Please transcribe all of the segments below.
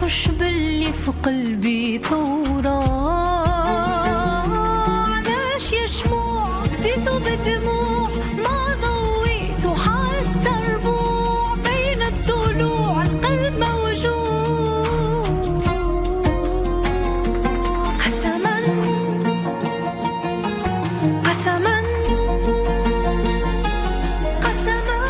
خش باللي في قلبي ثورة. علاش يا شموع بديتو بالدموع ما ضويتو حتى ربوع بين الضلوع القلب موجوع. قسما قسما قسما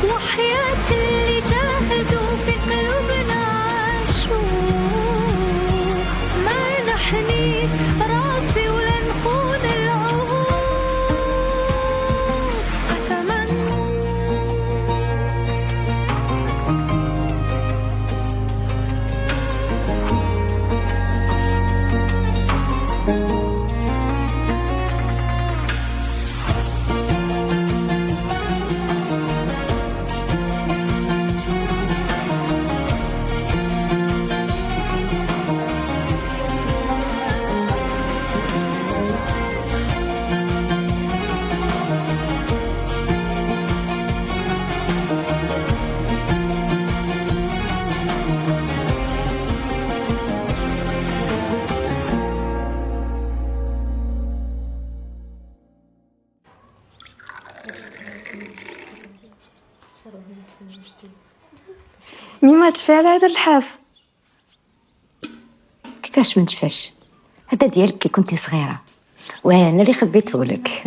وحياة اللي جاهدوا في قلوبنا عاشوا ما نحني راسي ولا نخون العهود. قسما مي ما تشفي على هذا اللحاف. كيفاش ما نتفاش؟ هذا ديالك كي كنتي صغيره وانا اللي خبيته لك.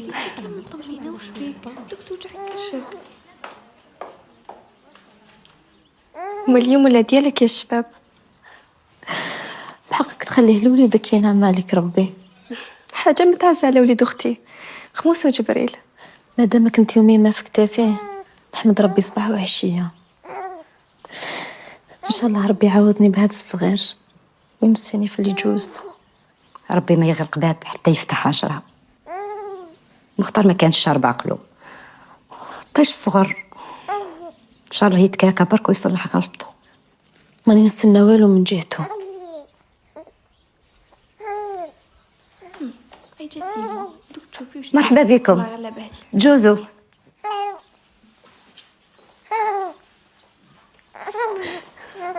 هما اليوم ولا ديالك يا الشباب؟ بحقك تخليه لوليدك ينعم عليك ربي. حاجه متعزه على وليد اختي خموس وجبريل. مادامك انت يومين ما في كتافيه نحمد ربي صباح وعشيه. ان شاء الله ربي يعوضني بهذا الصغير وينسيني في اللي جوز. ربي ما يغلق باب حتى يفتح 10. مختار ما كانش شارب عقله طيش صغر ان شاء الله يتكاكا برك ويصلح غلطته. ماني نستنى والو من جهته. مرحبا بكم جوزو.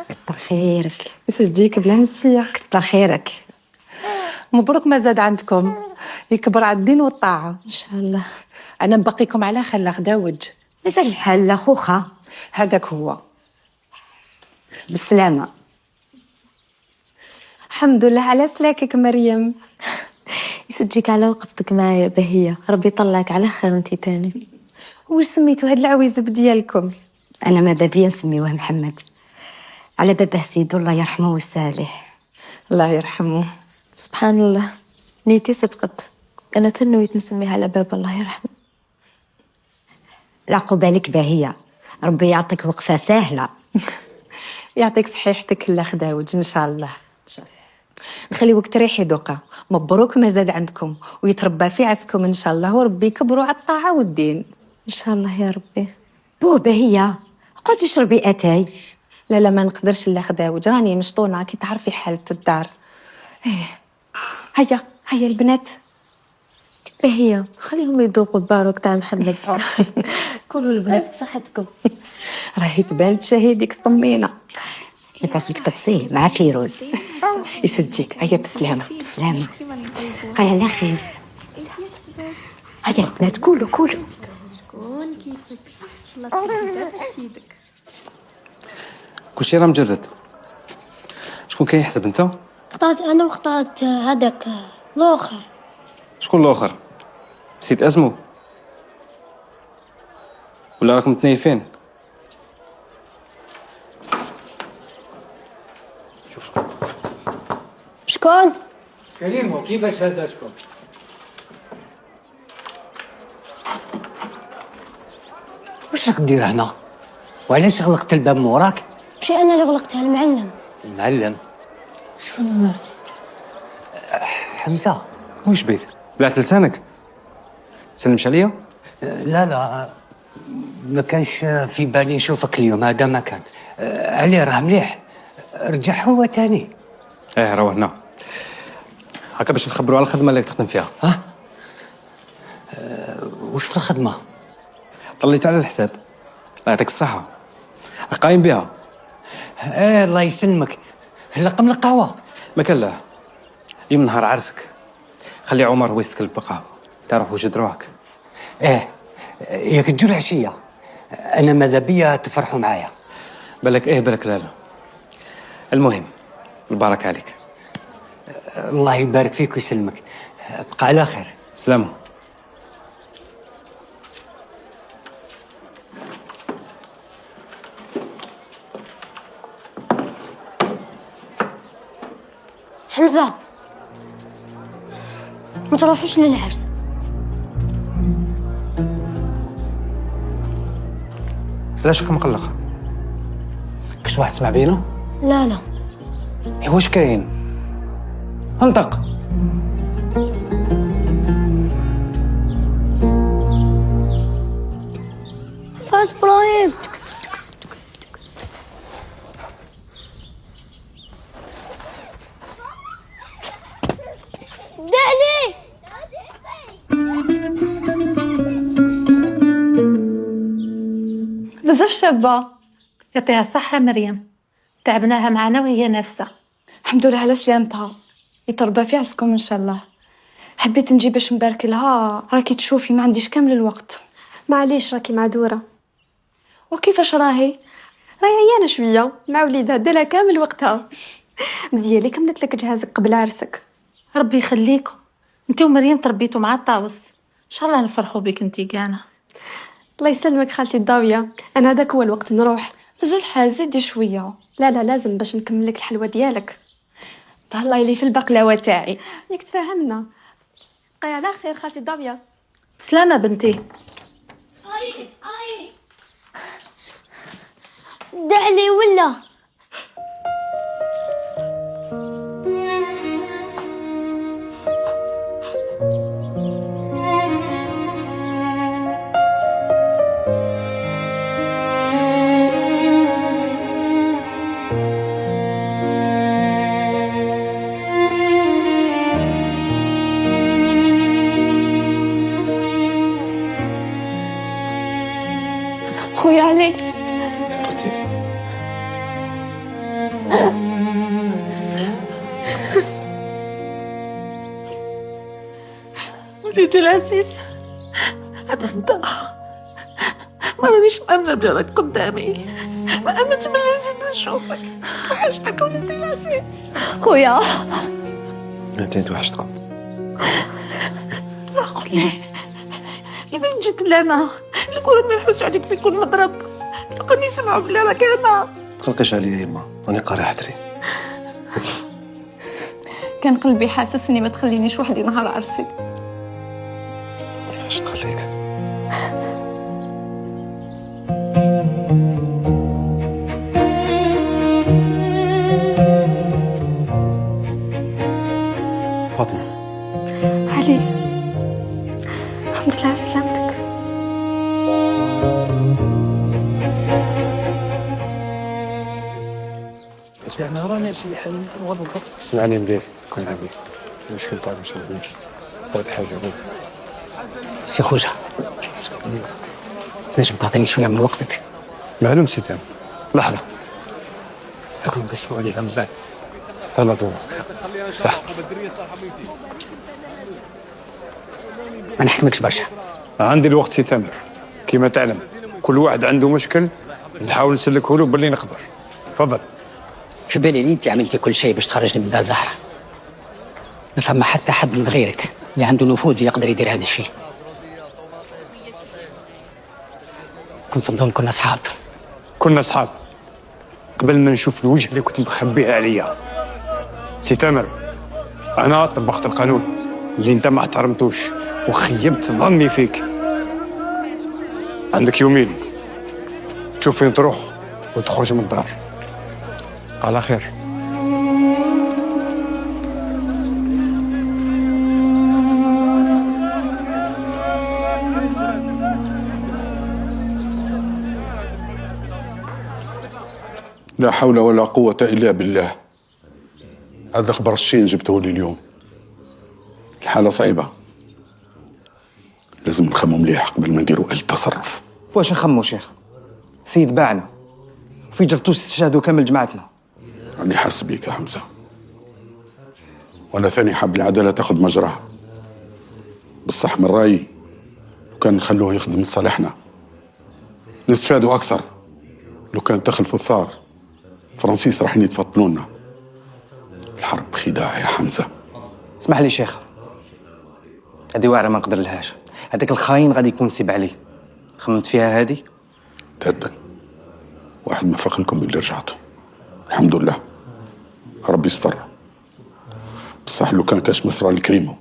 كتر خيرك. يسجيك بلا نسيه. كتر خيرك. مبروك ما زاد عندكم، يكبر على الدين والطاعه ان شاء الله. انا نبقيكم على خلاق داوج. مازال الحال خوخه. هذاك هو. بالسلامه. الحمد لله على سلاكك مريم. يسجيك على وقفتك معايا بهية. ربي يطلعك على خير انتي تاني. واش سميتو هاد العويزب ديالكم؟ انا ماذا بيا نسميوه محمد على بابه سيدو الله يرحمه والصالح. الله يرحمه. سبحان الله نيتي سبقت. انا تنويت نسميها على باب الله يرحمه. العقوبه لك باهيه ربي يعطيك وقفه سهله. يعطيك صحيحتك الله خداوج ان شاء الله. نخليوك تريحي دوقا. مبروك ما زاد عندكم ويتربى في عسكم ان شاء الله وربي يكبروا على الطاعه والدين ان شاء الله يا ربي. بو باهيه قلتي شربي اتاي. لا لا ما نقدرش الله خداوج راني مشطونه كي تعرفي حالة الدار. هيا هيا البنات. بهية خليهم يذوقوا الباروك تاع محمد. كلوا البنات بصحتكم. راهي تبان تشاهدك طمينه. نتاش تبصيه مع فيروز. يسجيك هيا بالسلامه. بالسلامه. قاي على خير. هيا البنات كلوا كلوا. كلشي راه مجرد. شكون كيحسب انت؟ اختارت انا واختارت هذاك الاخر. شكون الاخر؟ نسيت اسمه ولا راكم متنيفين؟ شوف شكون. شكون؟ كريم كيفاش هداتكم؟ واش راك دير هنا؟ وعلاش غلقت الباب موراك؟ ماشي انا اللي غلقتها المعلم. المعلم شكون؟ حمزه. واش بيك؟ بلعت لسانك؟ سلمش عليا؟ لا لا ما كانش في بالي نشوفك اليوم. هذا ما كان علي راه مليح. رجع هو تاني. ايه راه هنا هكا باش نخبروا على الخدمه اللي تخدم فيها. ها؟ وش الخدمه؟ طليت على الحساب يعطيك الصحة. قايم بها. الله يسلمك. لقم القهوة. ما كان لا. اليوم نهار عرسك. خلي عمر هو يسكل بقهوة. تا روح وجد روحك. ياك تجو العشية. أنا ماذا بيا تفرحوا معايا. بالك بالك لا. المهم البركة عليك. الله يبارك فيك ويسلمك. بقى على خير. سلام. حمزة ما تروحوش للعرس. علاش راك مقلق؟ كش واحد سمع بينا؟ لا لا واش كاين؟ انطق. فاز ابراهيم. دعني. بزاف شابة. يعطيها الصحة مريم، تعبناها معنا وهي نافسة. الحمد لله على سلامتها، يتربى في عزكم ان شاء الله. حبيت نجي باش نبارك لها، راكي تشوفي ما عنديش كامل الوقت. معليش راكي معذورة. وكيفاش راهي عيانة شوية مع وليدها، دالها كامل وقتها. مزيالي كملت لك جهازك قبل عرسك. ربي يخليكم، انت ومريم تربيتوا مع الطاوس، ان شاء الله نفرحوا بك انتي كانا. الله يسلمك خالتي الضاوية، انا هذاك هو الوقت نروح. مازال الحال زيدي شوية. لا لازم باش نكمل لك الحلوة ديالك. الله يلي في البقلاوة تاعي. ياك تفاهمنا. بقي على خير خالتي الضاوية. سلامة بنتي. دعني ولا خويا علي. وليدي العزيز، هذا انت. ما رانيش مأمنة بلادك قدامي، ما أمنت باللي نزيد نشوفك. وحشتك وليدي العزيز. خويا انت توحشتكم. صح لي لمن جيت لنا الكل ما يحوسوا عليك في كل مضرب، الكل يسمعوا بلي راك هنا. تقلقيش عليا يما، راني قاري حدري. كان قلبي حاسسني ما تخلينيش وحدي نهار عرسي. اش نخليك؟ فاطمة. علي الحمد لله على سلامتك. اسمعني مليح، كون عبيد المشكل تاعك مش عارف هاد حاجه سي خوجة، نجم تعطيني شوية من وقتك؟ معلوم سي تام. لحظة أكون بسمع لي من بعد. طلع طول صح. ما نحكمكش برشا. عندي الوقت سي تامر، كيما تعلم كل واحد عنده مشكل نحاول نسلكه له باللي نقدر. تفضل. في بالي اللي انت عملتي كل شيء باش تخرجني من دار زهرة. ما فما حتى حد من غيرك اللي عنده نفوذ يقدر يدير هذا الشيء. كنت نظن كنا أصحاب. كنا أصحاب قبل ما نشوف الوجه اللي كنت مخبيها عليا. سي تامر، أنا طبقت القانون اللي أنت ما احترمتوش وخيبت ظني فيك. عندك يومين تشوف فين تروح وتخرج من الدار. على خير. لا حول ولا قوة إلا بالله. هذا خبر الشين جبته لي اليوم. الحالة صعيبة، لازم نخمم مليح قبل ما نديروا أي تصرف. واش نخمو شيخ؟ سيد باعنا في جرتوش استشهدوا كامل جماعتنا. راني حاس بيك يا حمزة، وأنا ثاني حاب العدالة تاخذ مجراها. بالصح من رأيي لو كان نخلوه يخدم لصالحنا نستفادوا أكثر. لو كان تخلفوا الثار فرنسيس راح يتفطنونا. الحرب خداع يا حمزة. اسمح لي شيخ، هذه واعرة ما نقدر لهاش. هذاك الخاين غادي يكون سيب عليه. خممت فيها هذه؟ تدا واحد ما فاق لكم اللي رجعتوا، الحمد لله ربي يستر. بصح لو كان كاش مصرى الكريمو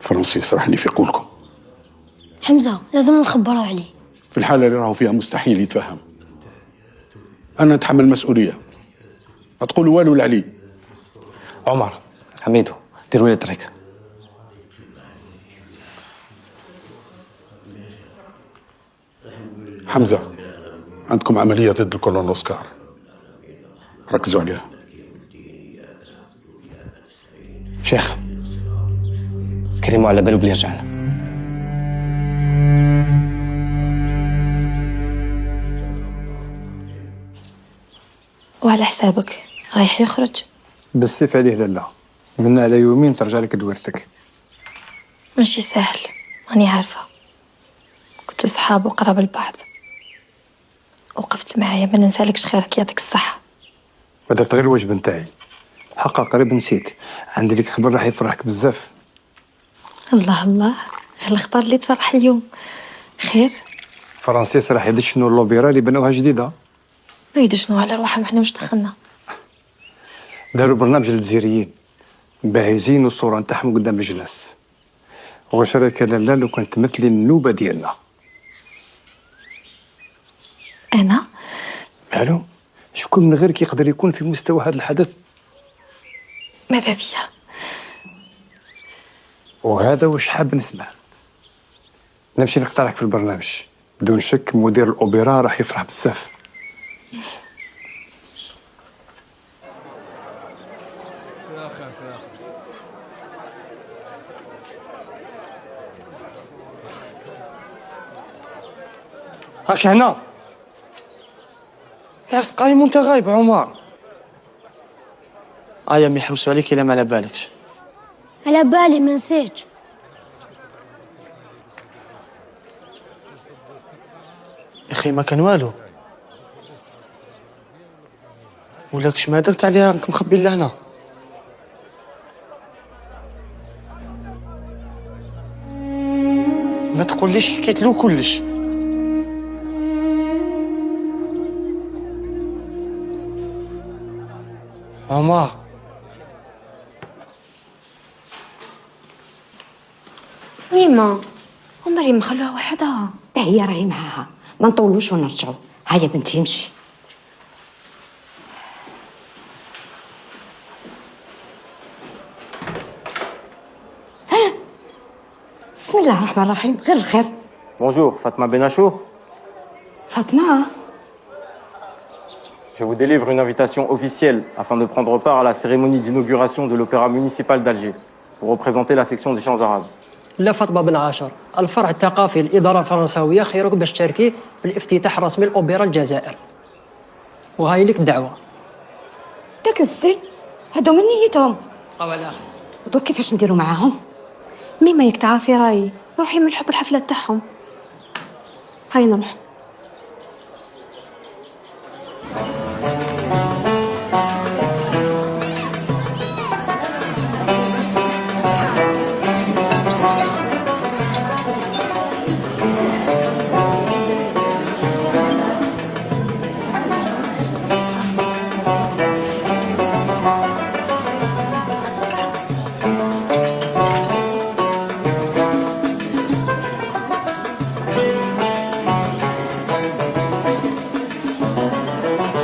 فرنسيس راح يفيقوا لكم. حمزة لازم نخبروا عليه. في الحالة اللي راهو فيها مستحيل يتفهم. أنا أتحمل المسؤولية، ما تقولوا والو لعلي. عمر، حميدو، ديروا لي الطريق. حمزة، عندكم عملية ضد الكولون أوسكار، ركزوا عليها. شيخ، كريمو على باله بلي رجعنا. وعلى حسابك رايح يخرج؟ بالسيف عليه لالا، من على يومين ترجع لك دويرتك. ماشي سهل، راني عارفة. كنتو صحاب وقراب البعض، وقفت معايا، ما ننسالكش خيرك، يعطيك الصحة. بدرت غير الواجب نتاعي، حقا قريب نسيت. عندي لك خبر راح يفرحك بزاف. الله الله، الأخبار اللي تفرح اليوم خير؟ فرنسيس راح يدش شنو اللوبيرا اللي بنوها جديدة. ما يدش شنو على روحهم، احنا مش دخلنا. داروا برنامج للجزائريين باهزين الصورة نتاعهم قدام الجلاس. واش رايك لالا لو كنت تمثلي النوبة ديالنا؟ أنا؟ الو، شكون من غيرك يقدر يكون في مستوى هذا الحدث؟ ماذا بيا؟ وهذا واش حاب نسمع. نمشي نقترحك في البرنامج، بدون شك مدير الأوبرا راح يفرح بزاف. هاك هنا لابس قايم وانت غايب عمر. ما يحوسوا عليك الا ما على بالكش. على بالي ما نسيتش. يا اخي ما كان والو، ولاكش ما درت عليها راك مخبي لهنا. ما تقوليش حكيت له كلش. عمر ميمة مريم خلوها وحدها. هي راهي معاها، ما نطولوش ونرجعوا. هيا بنتي امشي. بسم الله الرحمن الرحيم، غير الخير. Bonjour, Fatma Benachour. فاطمة، Je vous délivre une invitation officielle afin de prendre part à la cérémonie d'inauguration de l'Opéra municipal d'Alger pour représenter la section des chants arabes. لا فاطمة بن عاشر، الفرع الثقافي للإدارة الفرنساوية خيرك باش تشاركي في الافتتاح الرسمي لأوبرا الجزائر. وهاي لك الدعوة. داك الزين هادو من نيتهم. ولا ودور كيفاش نديروا معاهم؟ ميمة ياك تعرفي رايي، روحي نلحقوا بالحفلة تاعهم. هاي نروح.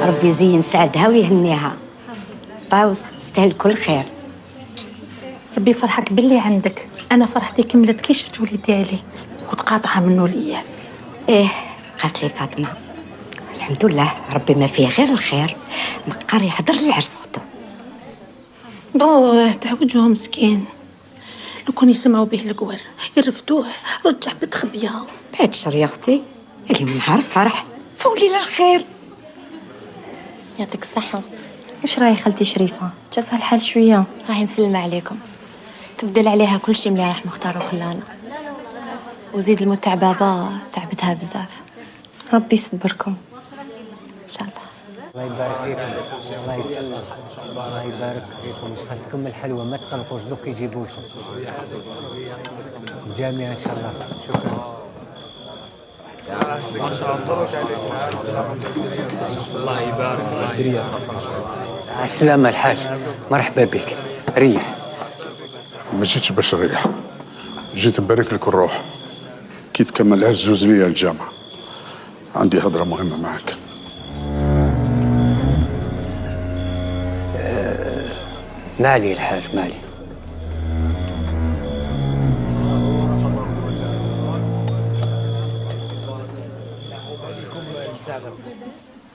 ربي يزين سعدها ويهنيها. طاوس تستاهل كل خير. ربي يفرحك باللي عندك. انا فرحتي كملت كي شفت وليدي علي وتقاطعها منه الياس. ايه قالت لي فاطمه الحمد لله ربي ما فيه غير الخير. مقر يحضر لعرس اخته. تعوجوه مسكين، لو كون يسمعوا به القوال يرفدوه رجع بتخبيه. بعد الشر يا اختي، اللي من نهار فرح وليلة الخير. يعطيك الصحة. واش راهي خالتي شريفة؟ جاتها الحال شوية. راهي مسلمة عليكم، تبدل عليها كل شيء ملي راح مختار وخلانا، وزيد المتع بابا تعبتها بزاف. ربي يصبركم ان شاء الله. الله يبارك فيكم، الله يسلمك، الله يبارك فيكم. خاصكم الحلوى ما تقلقوش، دوك يجيبوا لكم الجامعة ان شاء الله. شكرا. الله يبارك فيك. السلامة الحاج، مرحبا بك. ريح. ما جيتش باش نريح، جيت نبارك لك الروح كي تكمل الزوز ليا الجامعة. عندي هضرة مهمة معك. مالي الحاج مالي.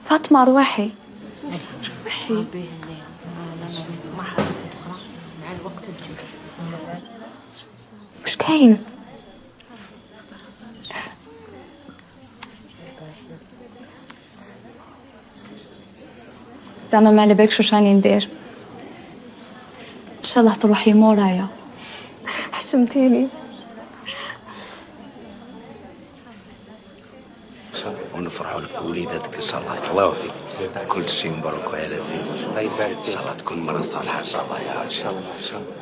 فاطمة روحي. وش كاين؟ زعما ما على بالكش واش راني ندير. ان شاء الله تروحي مورايا. حشمتيني. ونفرحوا لك بوليداتك ان شاء الله. الله يوفقك، كل شيء مبروك ويا لذيذ. الله يبارك ان شاء الله تكون مرة صالحة ان شاء الله يا رب. ان شاء الله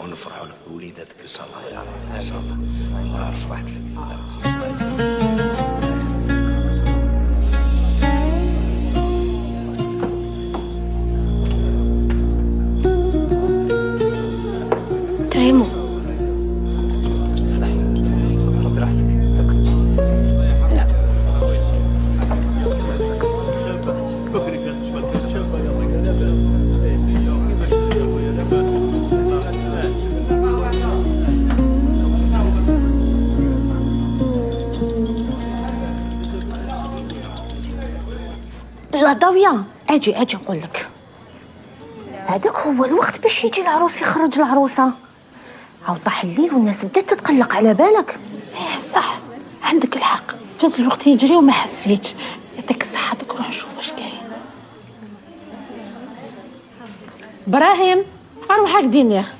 ونفرحوا لك بوليداتك ان شاء الله يا رب. ان شاء الله الله يعرف راحت لك. الله يسلمك. كريمو ضاوية، اجي نقول لك، هذاك هو الوقت باش يجي العروس يخرج العروسة. عاود طاح الليل والناس بدات تتقلق على بالك. ايه صح، عندك الحق، جات الوقت يجري وما حسيتش. يعطيك الصحة، دوك نروح نشوف واش كاين. ابراهيم، اروح هكدين يا اخي.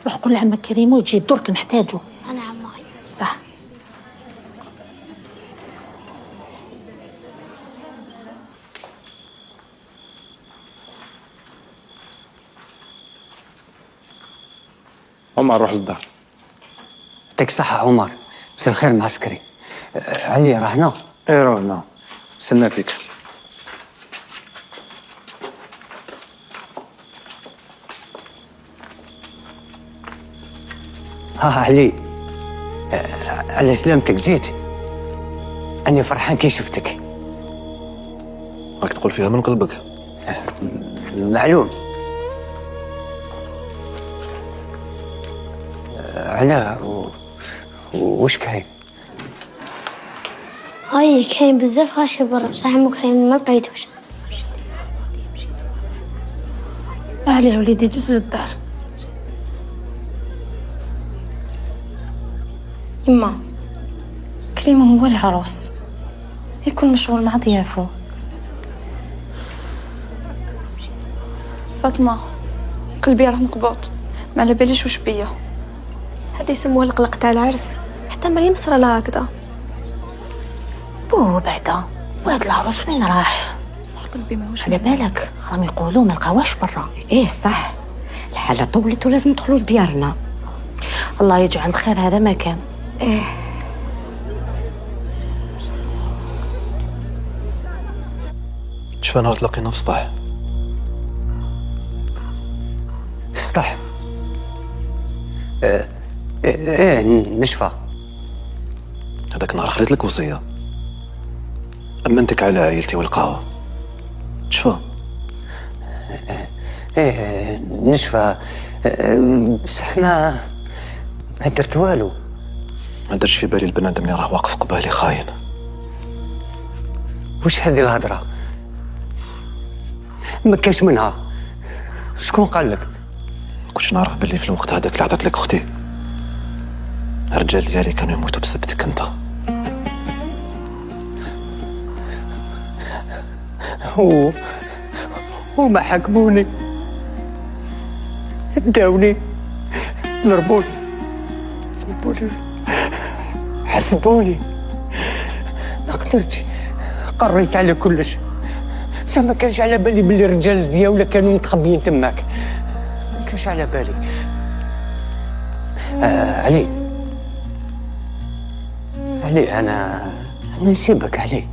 روح قول لعمك كريمو يجي درك نحتاجو. انا عماي صح. عمر روح للدار. يعطيك الصحة عمر. مساء الخير معسكري. علي راه هنا. ايه روح هنا، استنى فيك. علي، على سلامتك جيت. أني فرحان كي شفتك. راك تقول فيها من قلبك. معلوم. علا وش كاين؟ هاي كاين بزاف غاشي برا، بصح مو كاين ما لقيتوش. علي وليدي جوز للدار. يما كريم هو العروس، يكون مشغول مع ضيافه. فاطمة قلبي راه مقبوط، ما على باليش واش بيا. هذا يسموه القلق تاع العرس. حتى مريم صرا لها هكذا. بو بعدا، وهاد العروس وين راح؟ بصح قلبي ماهوش على بالك راهم يقولوا ما لقاوهاش برا. ايه صح، الحالة طولت ولازم ندخلوا لديارنا. الله يجعل خير هذا ما كان. ايه شفا نهار تلاقينا في السطح. السطح؟ ايه نشفى. هذاك نهار خريت لك وصية، أمنتك على عائلتي والقهوة. شفا؟ ايه نشفى، بصح ما درت والو. ما درش في بالي البنادم اللي راه واقف قبالي خاين. وش هذه الهضرة؟ ما كاش منها. شكون قال لك؟ كنتش نعرف باللي في الوقت هذاك اللي عطات لك اختي الرجال ديالي كانوا يموتوا بسبتك انت. وما حكموني، داوني، ضربوني، حسبوني، ما قدرتش، قريت على كلش، بصح ما كانش على بالي بلي الرجال دياولا كانوا متخبيين تماك، ما كانش على بالي. علي انا نسيبك علي،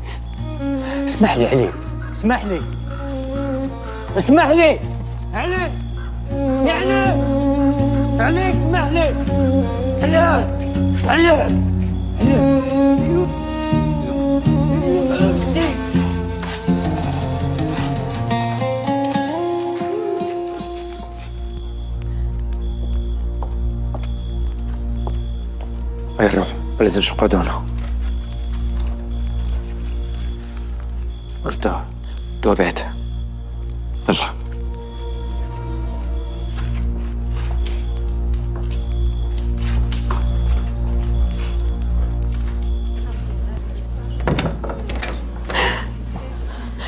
اسمح لي علي، اسمح لي علي، علي اسمح لي علي. روح، ما لازمش نقعدوا هنا. ارتاح، دوا بعت. يلا.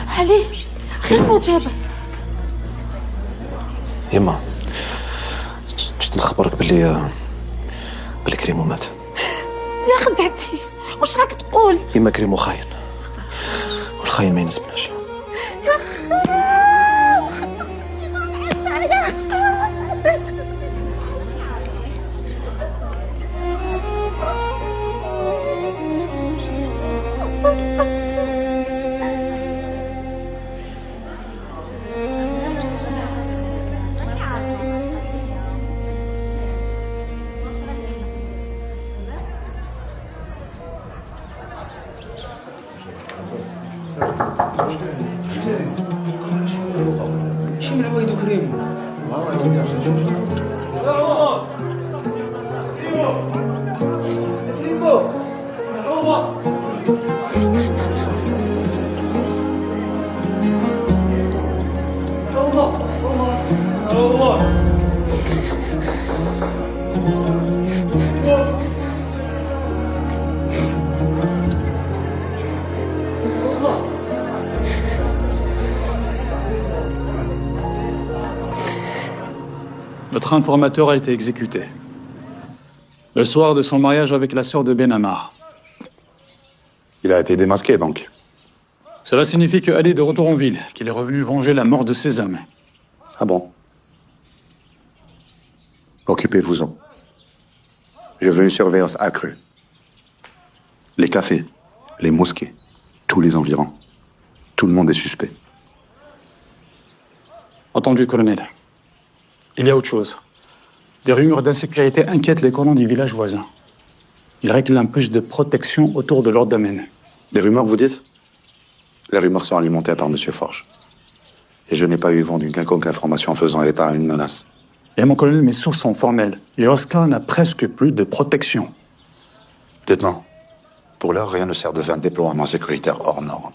علي غير مجابة. يما جيت نخبرك باللي كريمو مات. يا خدعتي، واش راك تقول؟ يما كريمو خاين، والخاين ما يناسبناش. Votre informateur a été exécuté. Le soir de son mariage avec la sœur de Benamar. Il a été démasqué, donc. Cela signifie que Ali est de retour en ville, qu'il est revenu venger la mort de ses hommes. Ah bon? Occupez-vous-en. Je veux une surveillance accrue. Les cafés, les mosquées, tous les environs. Tout le monde est suspect. Entendu, colonel. Il y a autre chose. Des rumeurs d'insécurité inquiètent les colons du village voisin. Ils réclament plus de protection autour de leur domaine. Des rumeurs, vous dites? Les rumeurs sont alimentées par M. Forge. Et je n'ai pas eu vent d'une quelconque information faisant état à une menace. Et mon colonel, mes sources sont formelles. Et Oscar n'a presque plus de protection. Lieutenant, pour l'heure, rien ne sert de faire un déploiement sécuritaire hors norme.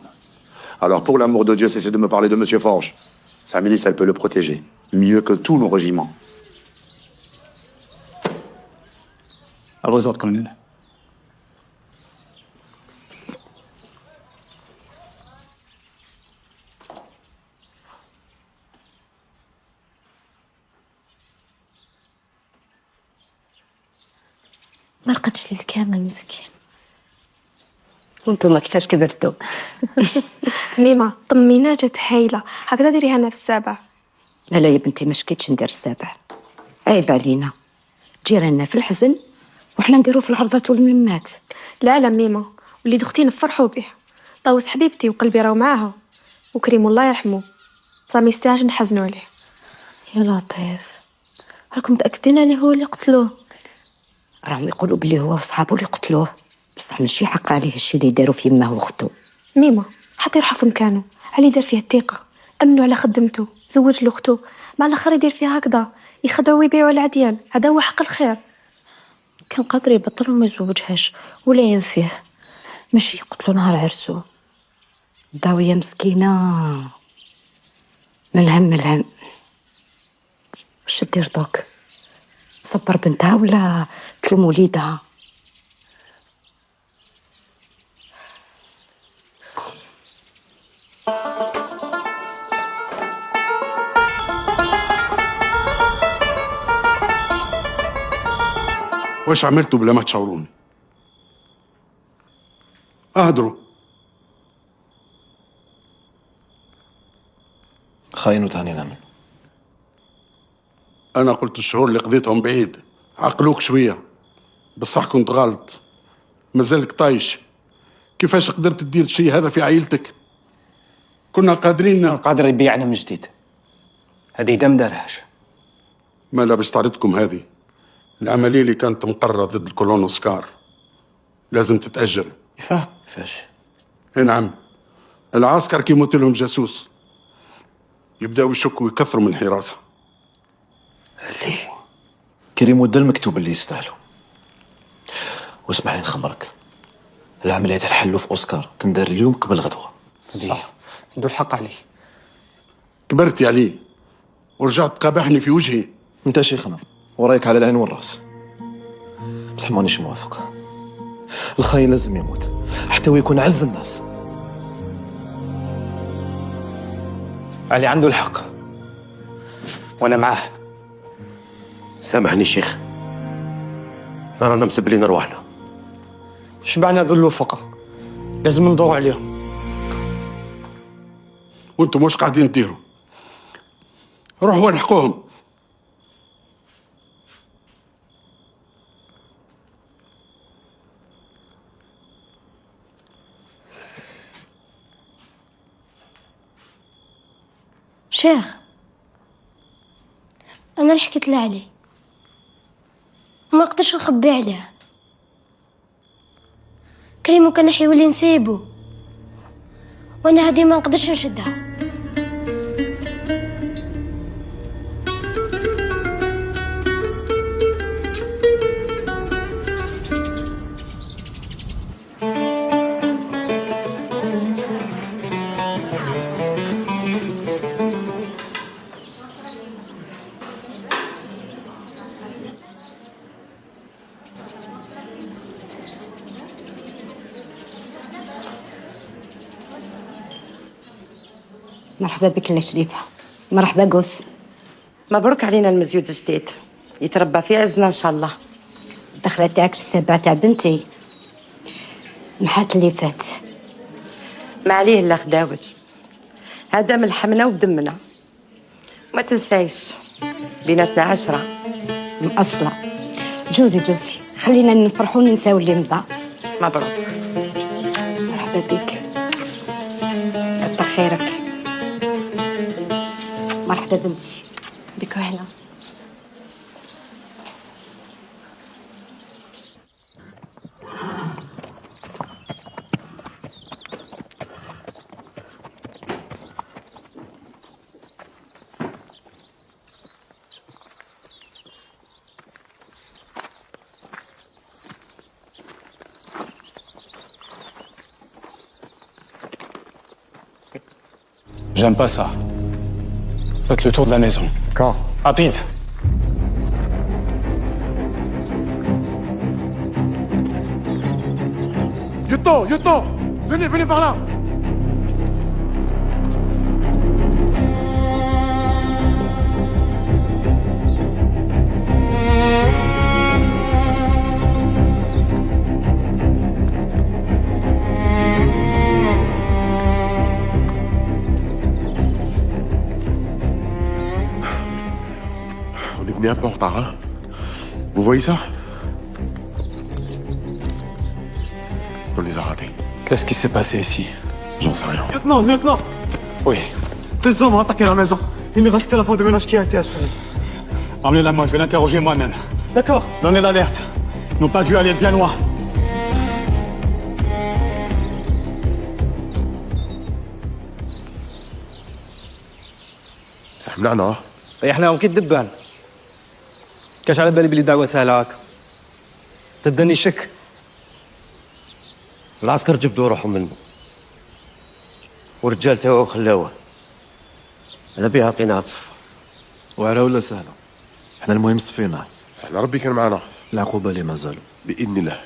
Alors, pour l'amour de Dieu, cessez de me parler de M. Forge. Sa milice, elle peut le protéger. Mieux que tous nos régiments. À vos ordres, colonel. ما رقدش ليل كامل مسكين. وانتم كيفاش كبرتوا؟ ميمة طمينة جات هايلة، هكذا ديريها لنا في السابع. لا يا بنتي ما شكيتش ندير السابع، عيب علينا، تجي لنا في الحزن وحنا نديرو في العرضات والمنات. لا ميمة، وليد اختي نفرحوا به، طاوس حبيبتي وقلبي راهو معاها، وكريم الله يرحمه، صار ما يستاهلش نحزنوا عليه. يا لطيف، راكم متأكدين أنه هو اللي قتلوه؟ راهم يقولوا بلي هو وصحابو اللي قتلوه، بصح ماشي حق عليه الشي اللي داروا في يمه واختو. ميمة حتى يرحف مكانه، علي دار فيه الثقة، أمنوا على خدمته، زوج لاختو، مع الآخر يدير فيها هكذا، يخدعوا ويبيعوا العديان، هذا هو حق الخير. كان قادر يبطل وما يزوجهاش ولا ينفيه، ماشي يقتلوا نهار عرسو. داوية مسكينة من هم الهم، واش دير دوك؟ تصبر بنتها ولا تلوم وليدها؟ واش عملتوا بلا ما تشاوروني؟ اهدروا. خاين وتاني نعمل. انا قلت الشهور اللي قضيتهم بعيد عقلوك شويه، بصح كنت غلط، مازالك طايش. كيفاش قدرت تدير الشيء هذا في عائلتك؟ كنا قادرين. قادر يبيعنا من جديد، هذه دم دارهاش. ما لا باش تعرضكم هذه العمليه اللي كانت مقرره ضد الكولون اوسكار لازم تتاجل. كيفاش؟ اي نعم، العسكر كي يموت لهم جاسوس يبداو يشكوا ويكثروا من الحراسه. علي كريم ودا المكتوب اللي يستاهلوا. واسمح لي نخبرك، العملية الحلو في اوسكار تندار اليوم قبل غدوه. صح، عنده الحق علي. كبرتي عليه ورجعت تقابحني في وجهي. انت شيخنا ورايك على العين والراس، بصح مانيش موافق. الخاين لازم يموت حتى ويكون عز الناس. علي عنده الحق وانا معاه. سامحني شيخ، رانا مسبلين ارواحنا. شبعنا ذل وفقه، لازم ندور عليهم. وانتم مش قاعدين تديروا، روحوا الحقوهم. شيخ، أنا اللي حكيت له عليه وما قدرش نخبي عليه. كريم كان حيولي نسيبه، وأنا هذه ما نقدرش نشدها. مرحبا بك يا شريفة. مرحبا قوس. مبروك علينا المزيود الجديد، يتربى في عزنا ان شاء الله. الدخلة تاعك السابعة تاع بنتي محات اللي فات. ما عليه الا خداوج، هذا من لحمنا ودمنا. ما تنسايش بيناتنا 10 مأصلة. جوزي خلينا نفرحوا وننساو اللي مضى. مبروك. مرحبا بك، كتر خيرك. مرحبا بنتي. بك وهلا. J'aime pas ça. Faites le tour de la maison. Quand? Rapide. Lieutenant, venez par là. On est un peu en retard, hein? Vous voyez ça? On les a ratés. Qu'est-ce qui s'est passé ici? J'en sais rien. Lieutenant! Oui. Des hommes ont attaqué la maison. Il ne reste que la femme de ménage qui a été assaillie. Emmenez-la moi, je vais l'interroger moi-même. D'accord. Donnez l'alerte. Ils n'ont pas dû aller bien loin. سحملعنا. ريحناهم كي الدبان. كاش على بالي بلي دعوة سهلة هاك. تبداني شك. العسكر جبدوا روحهم منه والرجال تاعو خلاوه. انا بها لقينا تصفى. وعلى ولا سهلة، احنا المهم صفينا. احنا ربي كان معنا. العقوبة اللي ما زالوا بإذن الله.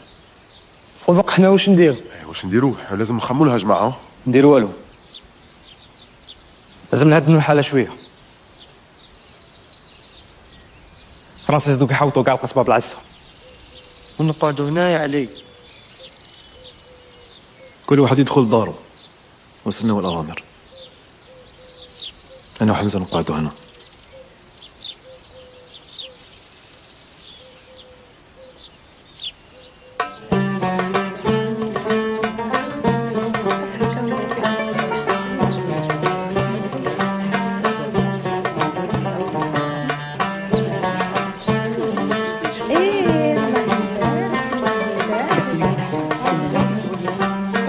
وفق حنا واش ندير؟ واش نديرو؟ لازم نخمو لها جماعة. ندير والو. لازم نهدنوا الحالة شوية. فرانسيس دوك يحوطوا كاع القصبة بالعزة. ونقعدوا هنا يا علي. كل واحد يدخل داره ويستناو الأوامر. أنا وحمزة نقعدوا هنا.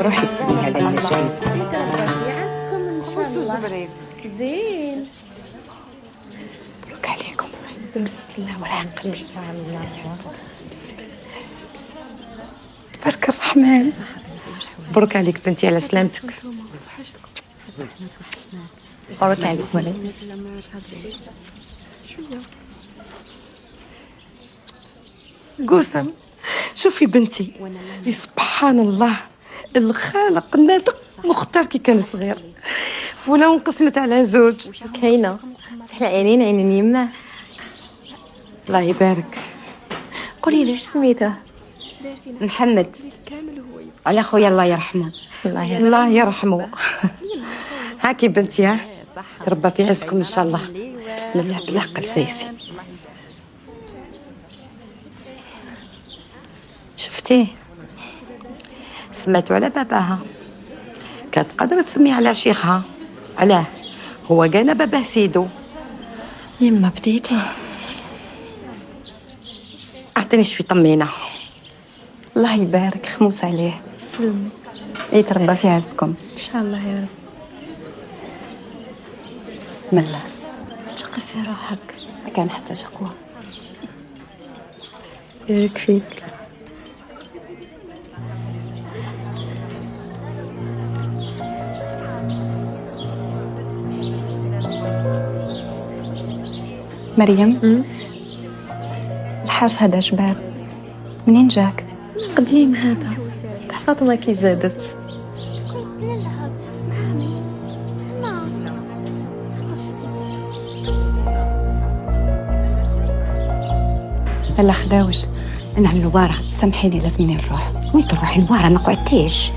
روحي سلمي عليا شريفة. زين. مبروك عليكم. بسم الله والعقل. تبارك الرحمن. مبروك عليك بنتي على سلامتك. مبروك عليك ولد. قسم شوفي بنتي، سبحان الله الخالق الناطق مختار كي كان صغير، فولا وانقسمت على زوج. كاينه سحل عينين عينين يماه. الله يبارك. قولي ليش سميته؟ محمد. على خويا الله يرحمه. الله يرحمه. هاكي بنتي، ها تربى في عزكم ان شاء الله. بسم الله بالعقل سيسي. شفتيه سماتو على باباها، كانت قادرة تسمي على شيخها. علاه؟ هو قال باباه سيدو. يما بديتي اعطيني شوي طمينة. الله يبارك، خموس عليه. سلمي. يتربى في عزكم ان شاء الله يا رب. بسم الله. تشقي في روحك. ما كان حتى شقوة. يبارك فيك. مريم، الحاف هذا شباب منين جاك؟ قديم هذا، تاع فاطمة كي زادت. لا خداوش، انا النوارة سامحيني لازمني نروح. وين تروحي نوارة؟ ما قعدتيش.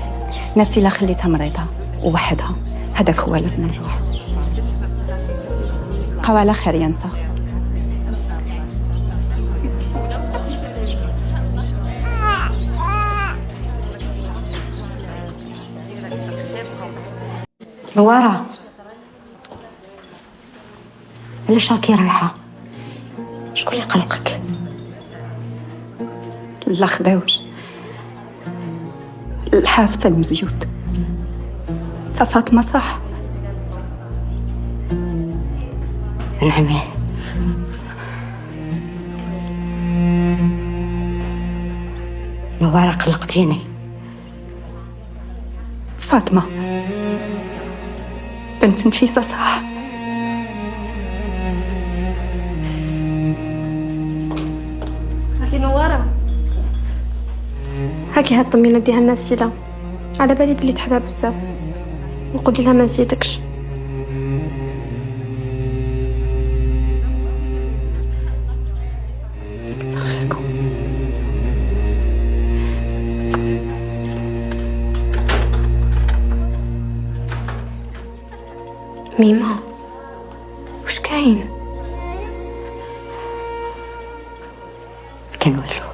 ناسي لا خليتها مريضة ووحدها، هذاك هو لازم نروح. بقاو على خير ينسى. نوارة، علاش راكي رايحة؟ شكون اللي قلقك؟ لا خداوش، الحاف تاع المزيود تاع فاطمة صح؟ نعمي نوارة قلقتيني. فاطمة بنت نفيسة صح؟ هاكي نوارة، هاكي هاد الطمينة ديها الناسيلة، على بالي بلي تحبها بزاف، وقولي لها ما نزيدكش. ميمة، وش كاين؟ كان والو.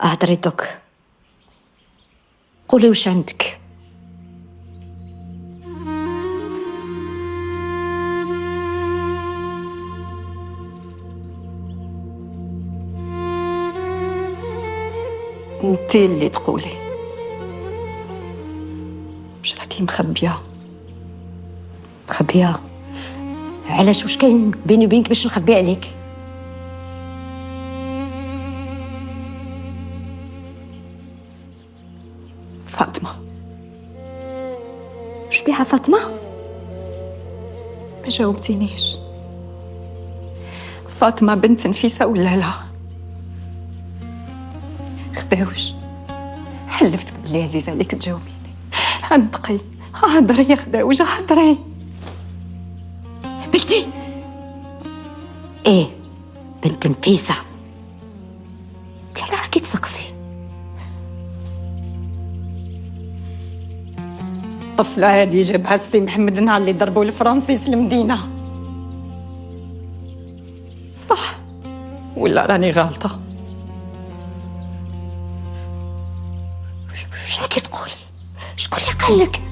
اهدري دوك، قولي وش عندك. انتي اللي تقولي. واش راكي مخبيه؟ مخبيه؟ علاش؟ واش كاين بيني وبينك باش نخبي عليك؟ فاطمه. واش بيها فاطمه؟ ما جاوبتينيش. فاطمه بنت نفيسه ولا لا؟ خداوش، حلفتك بلي عزيزه عليك تجاوبيني. انطقي، هضري يا خداوش، هضري. بنتي؟ ايه بنت نفيسه. انت على راكي تسقسي؟ طفله عادي جابها السي محمد نهار اللي ضربوا الفرنسيس المدينه. صح ولا راني غالطه؟ واش راكي تقولي؟ شكون اللي قال لك؟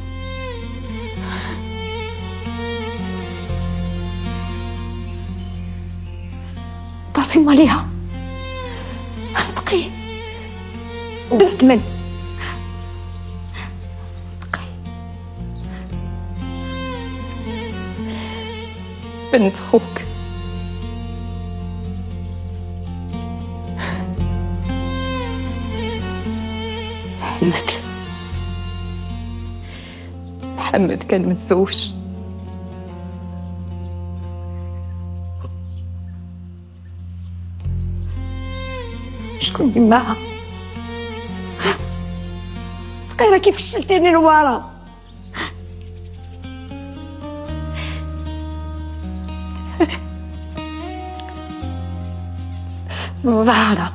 طافي ماليها. انطقي. بنت من؟ بنت خوك. محمد كان متزوج. شكون اللي معها؟ غير كيف فشلتيني لورا. زهرة.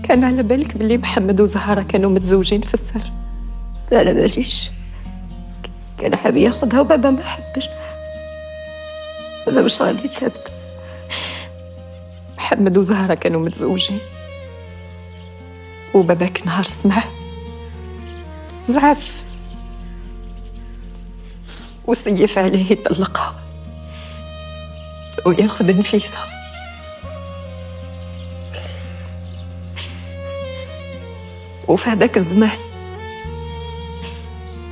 كان على بالك بلي محمد وزهرة كانوا متزوجين في السر؟ لا لا ماليش، كان حاب ياخذها وبابا ما حبش. هذا واش راني ثابته. محمد وزهرة كانوا متزوجين، وباباك نهار سمع زعف وسيف عليه يطلقها وياخذ نفيسة. وفي هذاك الزمان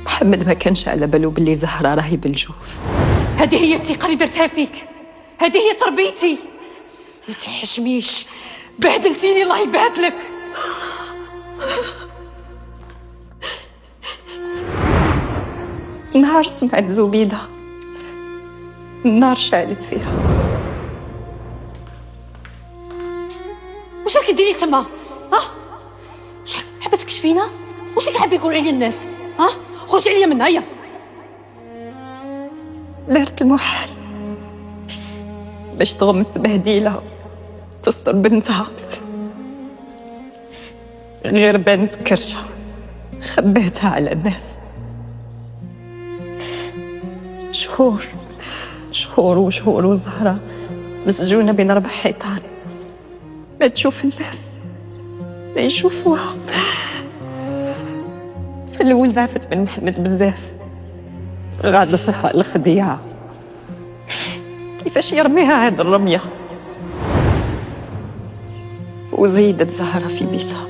محمد ما كانش على باله باللي زهرة راهي بالجوف. هذه هي الثقة اللي درتها فيك، هذه هي تربيتي. ما تحشميش، بهدلتيني الله يبهدلك. نهار سمعت زبيدة النار شعلت فيها. واش راكي ديري تما؟ ها؟ واش حابه تكشفينا؟ واش راكي حابه يقولوا عليا الناس؟ ها؟ خرجي عليا من هيا. دارت المحال باش تغم تبهديلها تستر بنتها، غير بنت كرشة خبيتها على الناس. شهور وشهور وزهرة مسجونة بين 4 حيطان، ما تشوف الناس ما يشوفوها. في الأول زعفت من محمد بزاف، غادتها الخديعة. كيفاش يرميها هاد الرمية؟ وزيدت زهرة في بيتها.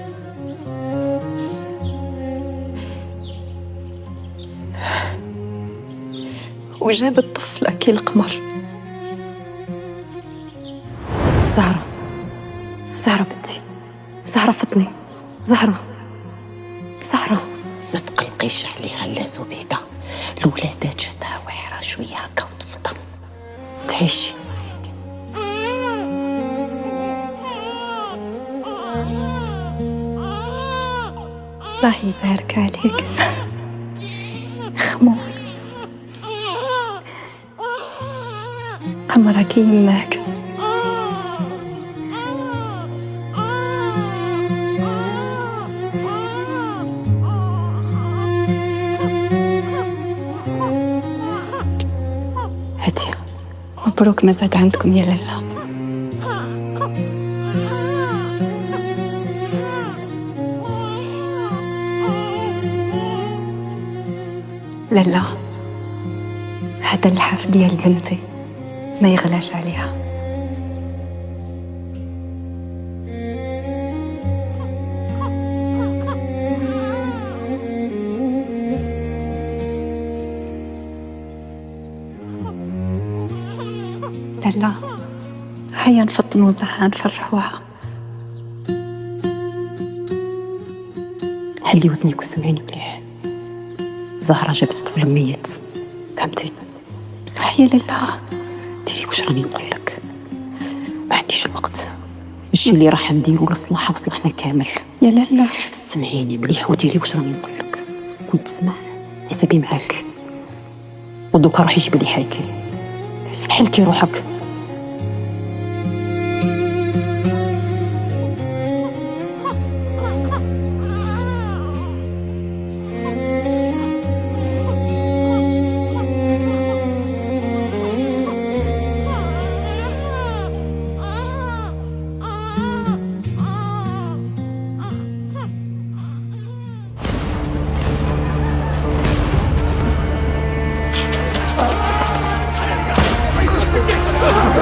وجابت طفلة كي القمر. زهرة بنتي، زهرة فطني، زهرة ما تقلقيش عليها لا زبيدة، الولادات جاتها وعرة شوية هكا وتفطر. تعيشي. الله يبارك عليك خموس. قمرك يماك مبروك ما زاد عندكم يا لالا. لالا، هذا اللحاف ديال بنتي ما يغلاش عليها. لالا، هيا نفطنوا زهرة نفرحوها. هلي وذنيك وسمعيني مليح. زهرة جابت طفل ميت، فهمتي؟ بصح يا لالا ديري واش راني نقول لك، ما عنديش الوقت. الشيء اللي راح نديرو لصلاحها وصلحنا كامل. يا لالا سمعيني مليح وديري واش راني نقول لك. كنت تسمع حسابي معاك، ودوكا روحي جيبي لي حاكي، حلكي روحك.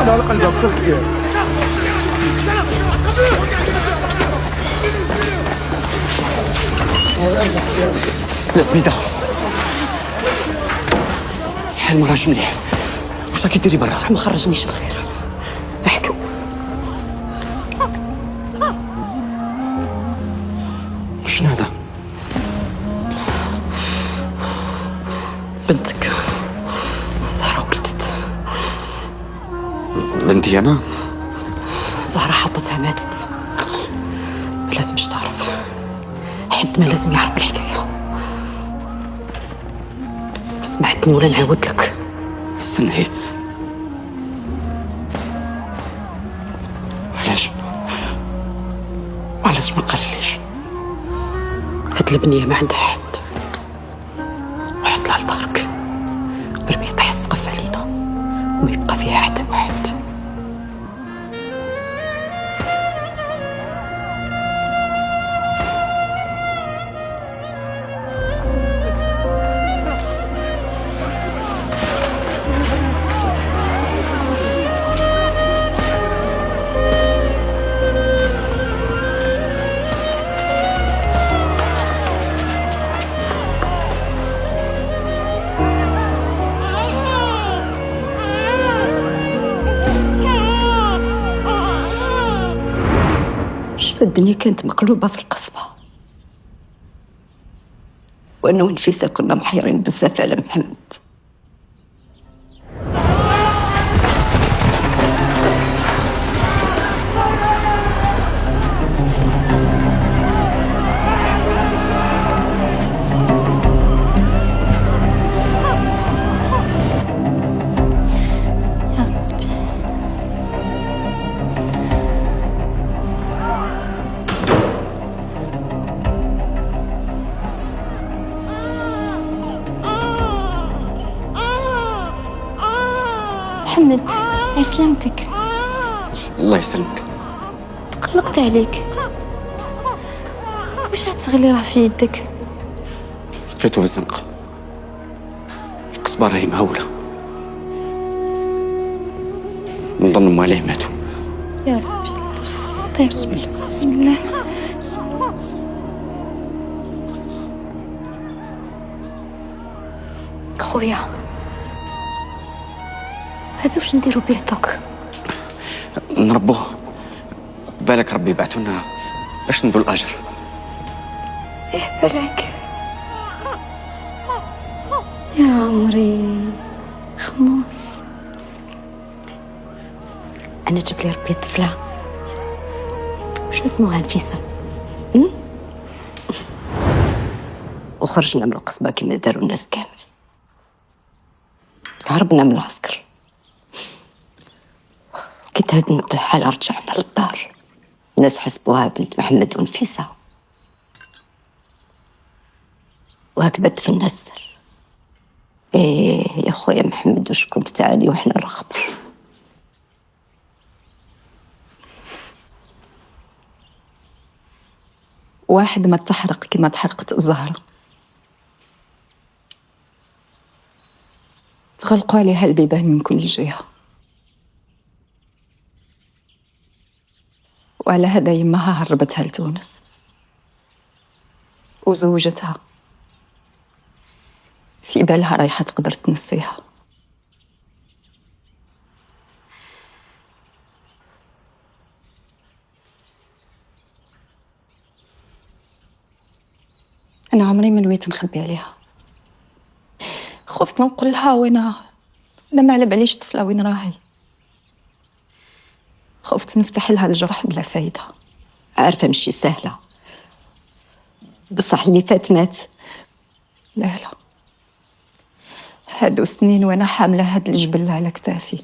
على قلبك شوف الزبيدة الحال مراش مليح. واش راكي ديري برا؟ ما خرجنيش بخير. احكم. شنو هذا؟ بنتك زهرة ولدت. بنتي انا؟ زهرة حطتها ماتت. ما لازمش تعرف، حد ما لازم يعرف بالحكاية. سمعتني ولا نعاود لك؟ استني، علاش ما قاليش؟ هاد البنية ما عندها حد، وحطلها لدارك قبل ما يطيح السقف علينا وما يبقى فيها حتى واحد. الدنيا كانت مقلوبة في القصبة، وأنا ونفيسة كنا محيرين بزاف على محمد. محمد عسلامتك. الله يسلمك. تقلقت عليك. واش هتغلي راه في يدك؟ لقيتو في الزنقة، القصبة راهي مهولة، نظن ماليه ماتوا. يا ربي طيب بسم الله بسم الله. خويا هذا واش نديرو بيه دوك؟ نربوه، بالك ربي يبعثونا باش ندو الأجر. إيه بالك يا عمري خموس. أنا جاب لي ربي طفلة، واش اسمها نفيسة، وخرجنا من القصبة كما داروا الناس كامل. هربنا من العسكر، كنت هاد الحالة رجعنا للدار. الناس حسبوها بنت محمد ونفيسة، وهكذا دفنا السر. إيه يا خويا محمد، واش كنت تعاني وإحنا الخبر. واحد ما تحرق كما تحرقت الزهرة، تغلقوا عليها البيبان من كل جهة، وعلى هذا يمها هربتها لتونس وزوجتها في بالها رايحة تقدر تنسيها. أنا عمري ما نويت نخبي عليها، خفت نقول لها أنا ما على باليش طفلة وين راهي، خفت نفتح لها الجرح بلا فايدة. عارفة مشي سهلة، بصح اللي فات مات. لا لا، هادو سنين وأنا حاملة هاد الجبل على كتافي،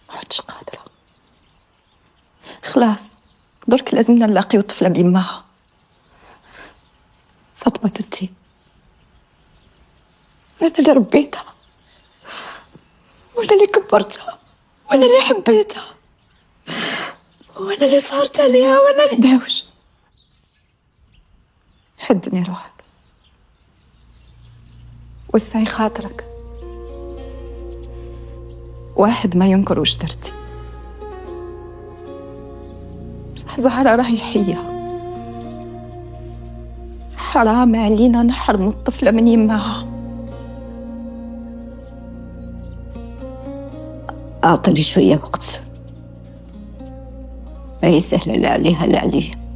ما عدتش قادرة. خلاص درك لازمنا نلاقيو طفلة بيماها. فاطمة بنتي، أنا اللي ربيتها وأنا اللي كبرتها وأنا اللي حبيتها وأنا اللي صارت عليها وأنا اللي داوش. حدني روحك وسعي خاطرك، واحد ما ينكر وش درتي. بصح زهرة راهي حية، حرام علينا نحرموا الطفلة من يمها. أعطني شوية وقت، ما هي سهلة لا عليها لا عليا.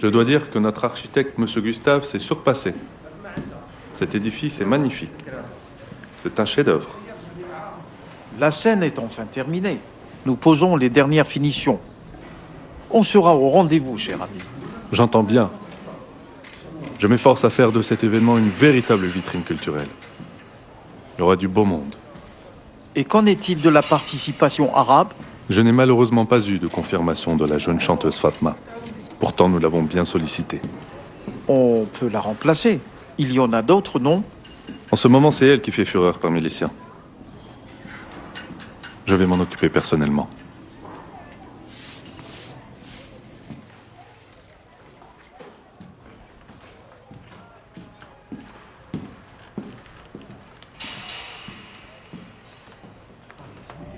Je dois dire que notre architecte, M. Gustave, s'est surpassé. Cet édifice est magnifique. C'est un chef-d'œuvre. La scène est enfin terminée. Nous posons les dernières finitions. On sera au rendez-vous, cher ami. J'entends bien. Je m'efforce à faire de cet événement une véritable vitrine culturelle. Il y aura du beau monde. Et qu'en est-il de la participation arabe? Je n'ai malheureusement pas eu de confirmation de la jeune chanteuse Fatma. Pourtant, nous l'avons bien sollicitée. On peut la remplacer. Il y en a d'autres, non? En ce moment, c'est elle qui fait fureur parmi les siens. Je vais m'en occuper personnellement.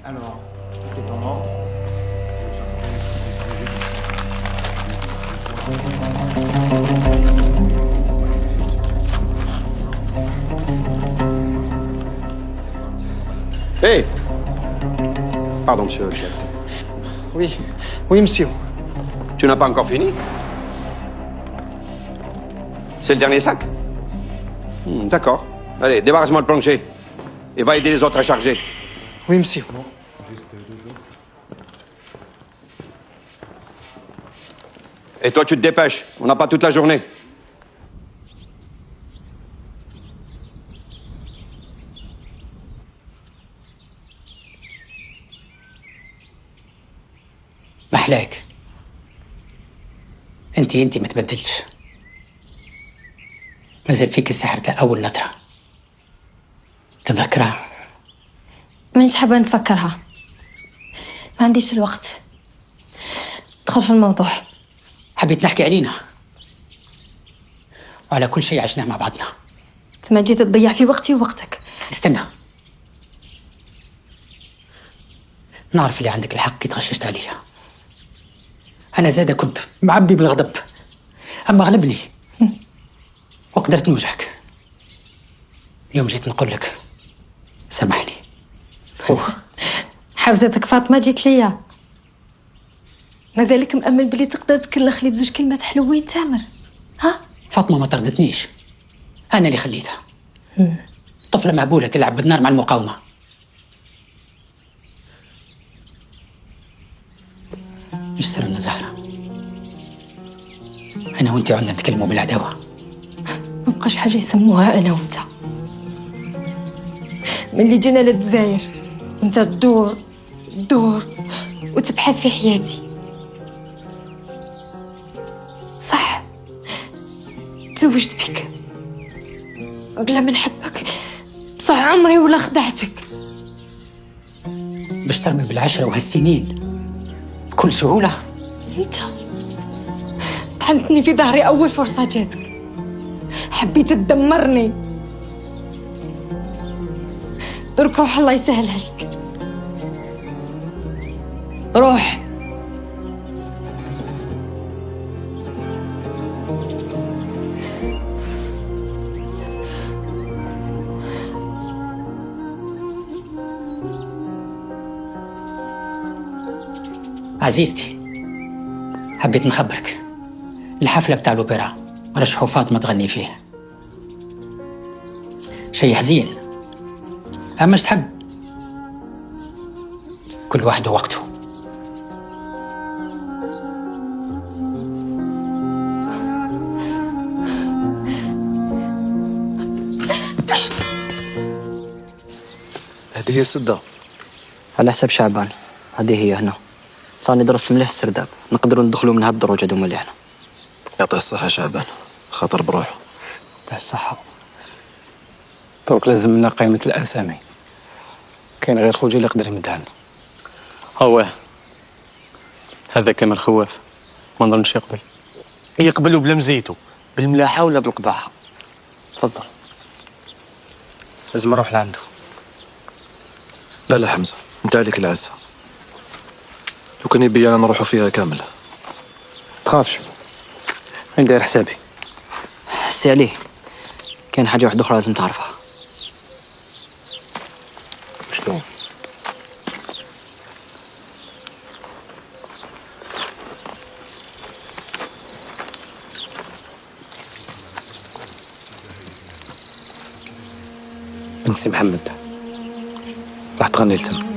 Alors, tout est en ordre. Hé! Pardon, monsieur le capitaine. Oui, oui, monsieur. Tu n'as pas encore fini? C'est le dernier sac? D'accord. Allez, débarrasse-moi le plancher. Et va aider les autres à charger. Oui, monsieur. Et toi, tu te dépêches. On n'a pas toute la journée. محلاك انت ما تبدلش، مازال فيك السحر تاع اول نظره. تذكرها؟ مانيش حابة نتفكرها، ما عنديش الوقت. ادخل في الموضوع. حبيت نحكي علينا وعلى كل شيء عشناه مع بعضنا. تما جيت تضيع في وقتي ووقتك. استنى، نعرف اللي عندك الحق كي تغششت عليا. أنا زادة كنت معبي بالغضب، أما غلبني وقدرت نوجعك. اليوم جيت نقول لك سامحني. حفزتك فاطمة جيت ليا، مازالك مأمن بلي تقدر تكلخ لي بزوج كلمات حلوين تامر؟ ها؟ فاطمة ما طردتنيش، أنا اللي خليتها. طفلة مهبولة تلعب بالنار مع المقاومة. ايش صار لنا زهرة؟ أنا وأنت عندنا نتكلموا بالعداوة. ما بقاش حاجة يسموها أنا وأنت. ملي جينا للجزائر أنت تدور وتبحث في حياتي، تزوجت بك بلا ما نحبك، بصح عمري ولا خدعتك. باش ترمي بالعشرة وهالسنين بكل سهولة؟ انت طعنتني في ظهري اول فرصة جاتك، حبيت تدمرني. درك روح الله يسهلها لك، روح. عزيزتي، حبيت نخبرك الحفلة بتاع الأوبرا رشحوا فاطمة تغني فيها. شي حزين، أما اش تحب، كل واحد وقته. هذه هي السدة. على حسب شعبان، هذه هي هنا. صارني درست مليح السرداب، نقدروا ندخلوا من هالدروج هذوما اللي هنا. يعطيه الصحة شعبان، خاطر بروحه. يعطيه الصحة. درك لازم لنا قائمة الأسامي، كاين غير خوجي اللي يقدر يمدها لنا. هواه هذا كمال خواف، ما نظنش يقبل. يقبلوا بلا مزيتو، بالملاحة ولا بالقباحة. تفضل. لازم نروح لعنده. لا لا حمزة، انت عليك العزة. لو كان يبي انا نروحوا فيها كاملة. تخافش، أنا داير حسابي. سي عليه، كاين حاجة واحدة أخرى لازم تعرفها. شنو؟ بنت سي محمد راح تغني لتم.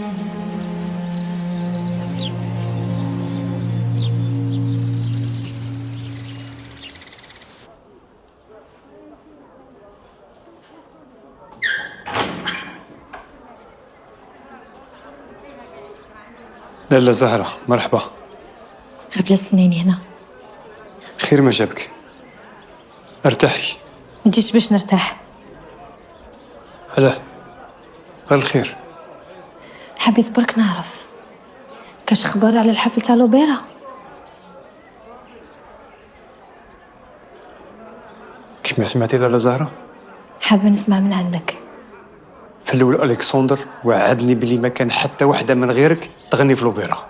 لاله زهرة، مرحبا. قبل السنين هنا. خير ما جابك؟ ارتاحي. ما جيتش باش نرتاح. هلا غير الخير. حبيت برك نعرف كاش خبر على الحفل تاع الأوبرا. كيش ما سمعتي لاله زهرة؟ حابة نسمع من عندك. في الأول ألكسندر وعدني بلي ما كان حتى وحدة من غيرك تغني في الأوبرا.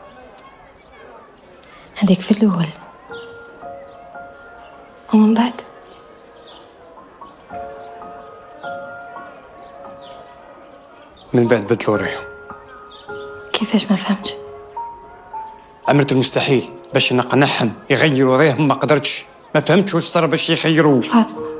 هذيك في الأول، ومن بعد بدلوا ريحهم. كيفاش؟ ما فهمتش. عملت المستحيل باش نقنعهم يغيروا ريهم، ما قدرتش. ما فهمتش واش صار باش يخيروا. فاطمة،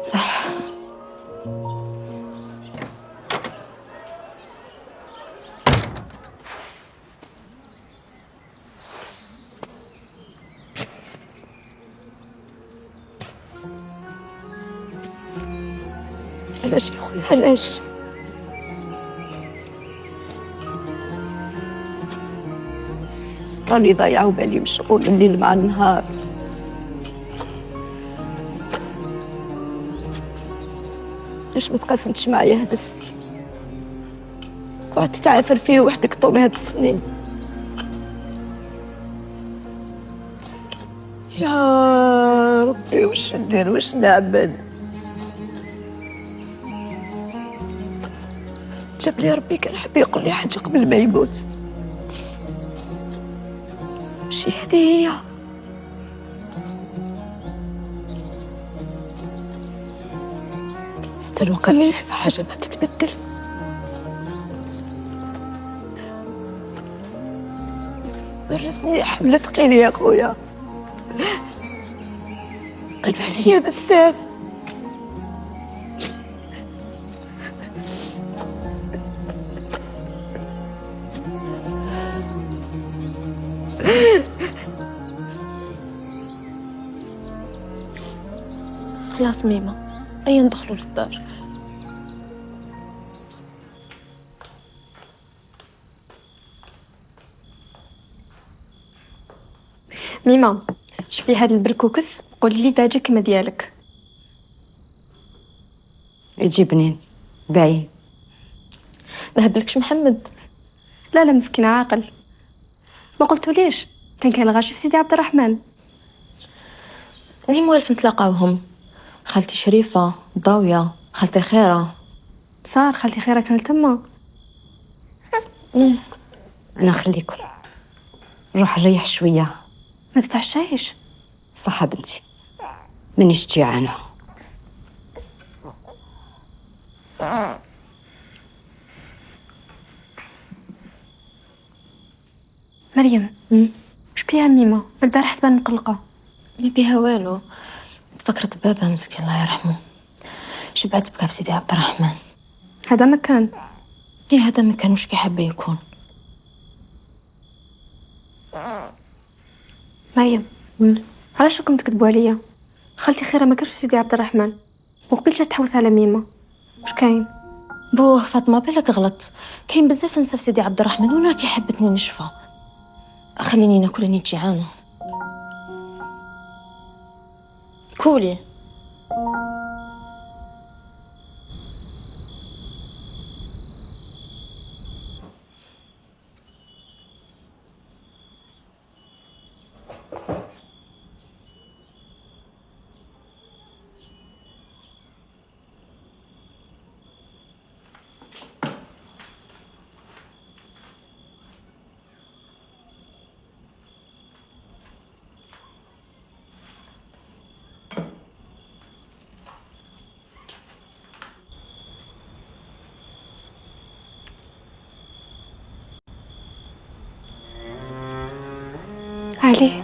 صح. علاش يا خويا علاش؟ راني ضايعة وبالي مشغول الليل مع النهار. ليش ما تقاسمتش معايا هاد السنين؟ قعدت تعافر فيه وحدك طول هاد السنين. يا ربي وش ندير وش نعمل؟ جاب لي ربي كان حاب يقول لي حاجة قبل ما يموت. ماشي هدية. حتى لو قال لي حاجة ما تتبدل. ورثني حملة ثقيلة يا خويا، قلب عليا بزاف. خلاص ميمة، أيا ندخلوا للدار. ميمة، شوفي هاد البركوكس قولي لي داجا كما ديالك. يجي بنين باين. ما هبلكش محمد؟ لا لا مسكين عاقل. ما قلتو ليش كان كاين الغاشي في سيدي عبد الرحمن. أنا موالف نتلاقاوهم، خالتي شريفة، ضاوية، خالتي خيرة. صار خالتي خيرة كانت تما. انا خليكم نروح نريح شويه. ما تتعشايش؟ صح بنتي، مانيش جيعانه. مريم، وش بيها ميمة؟ البارح تبان مقلقة. ما بيها والو، تفكرت بابا مسكين الله يرحمه، شبعت بكا في سيدي عبد الرحمن. هذا مكان؟ ايه هذا مكان، وش كي حابة يكون. مريم، علاش راكم تكذبوا عليا؟ خالتي خيرة ما كانش في سيدي عبد الرحمن، وقبل جات تحوس على ميمة. وش كاين؟ بوه فاطمة بالك غلط، كاين بزاف نسا في سيدي عبد الرحمن وانا كي حبتني نشفى. خليني ناكل، راني جيعانة. كولي. علي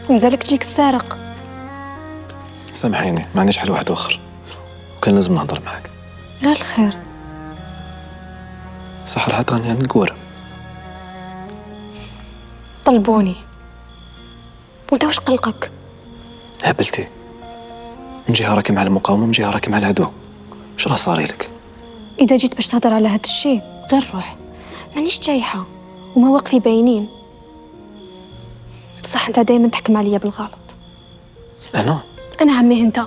مزالك تجيك السارق. سامحيني، ما عنديش حل واحد اخر، وكان لازم نهضر معاك. غير الخير. صح عطاني عند القوارة. طلبوني وانت واش قلقك؟ هبلتي، من جهة راكي مع المقاومة، من جهة راكي مع العدو. واش راه صاري لك؟ اذا جيت باش تهضر على هذا الشيء غير روح، مانيش جايحة ومواقفي باينين. بصح انت دايما تحكم عليا بالغلط. انا عمي انت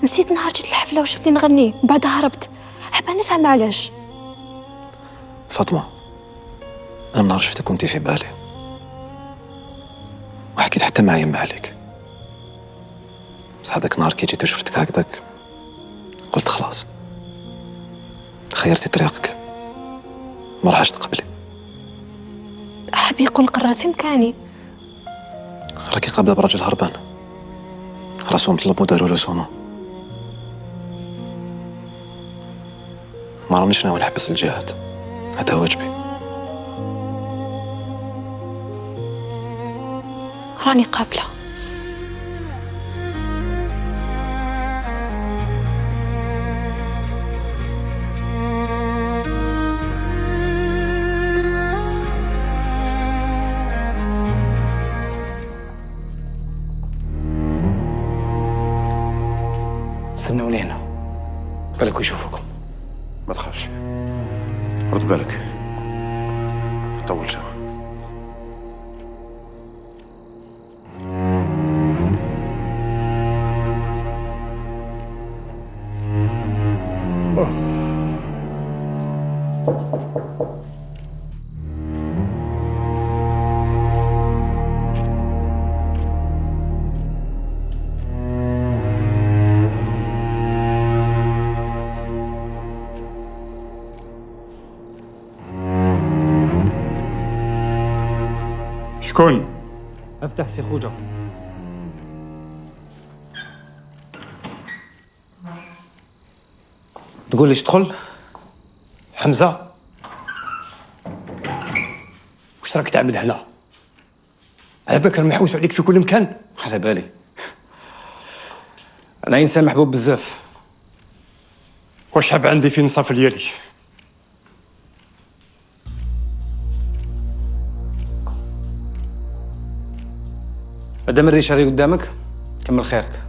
نسيت نهار جيت الحفله وشفتني نغني وبعدها هربت. حابه نفهم علاش. فاطمة، انا نهار شفتك كنتي في بالي، وحكيت حتى مع يما عليك. بس هذاك نهار كي جيت وشفتك هكذاك قلت خلاص، خيرتي طريقك، ما راحش تقبلي. حاب يقول قررت في مكاني. راكي قابله برجل هربان، راسو مطلب وداروا له سومه. ما رانيش ناوي نحبس الجهاد، هذا واجبي. راني قابله. استنوني هنا، بالك يشوفكم. ما تخافش، رد بالك، طول شوي. شكون؟ افتح سي خوجة. تقول ليش تدخل؟ حمزة، واش راك تعمل هنا؟ على بالك راهم يحوسوا عليك في كل مكان؟ على بالي، انا انسان محبوب بزاف. واش حاب عندي في نصف ديالي؟ مادام الريشه اللي قدامك كمل خيرك،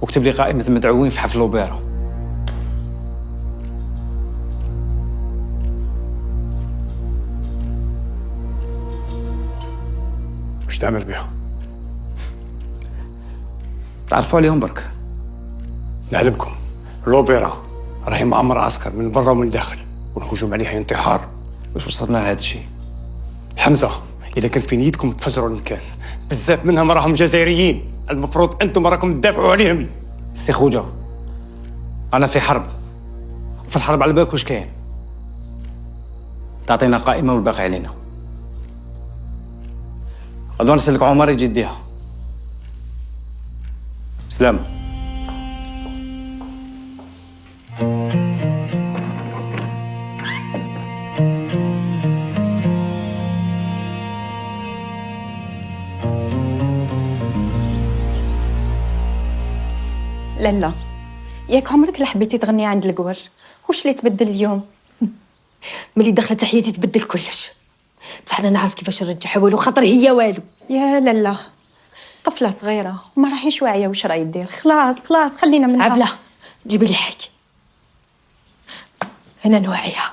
واكتب لي قائمة المدعوين في حفل الأوبرا. وش تعمل بها؟ تعرفوا عليهم برك. نعلمكم الأوبرا راهي معمر عسكر من برا ومن الداخل، والهجوم عليها انتحار باش وصلنا لهذا الشيء. حمزة، إذا كان في نيتكم تفجروا المكان، بزاف منهم راهم جزائريين، المفروض أنتم راكم تدافعوا عليهم. سي خوجة، أنا في حرب، في الحرب على بالك واش كاين؟ تعطينا قائمة والباقي علينا. غدوة نسلك عمر يجي يديها. سلام. لالا، ياك عمرك لا حبيتي تغني عند القور؟ واش اللي تبدل اليوم؟ ملي دخلت حياتي تبدل كلش. بصح انا نعرف كيفاش نرجعها، والو خاطر هي والو. يا لالا، طفله صغيره وما راهيش واعيه واش راهي دير. خلاص خلاص خلينا منها. عبله، جيبي لي حاجه. انا نوعيها،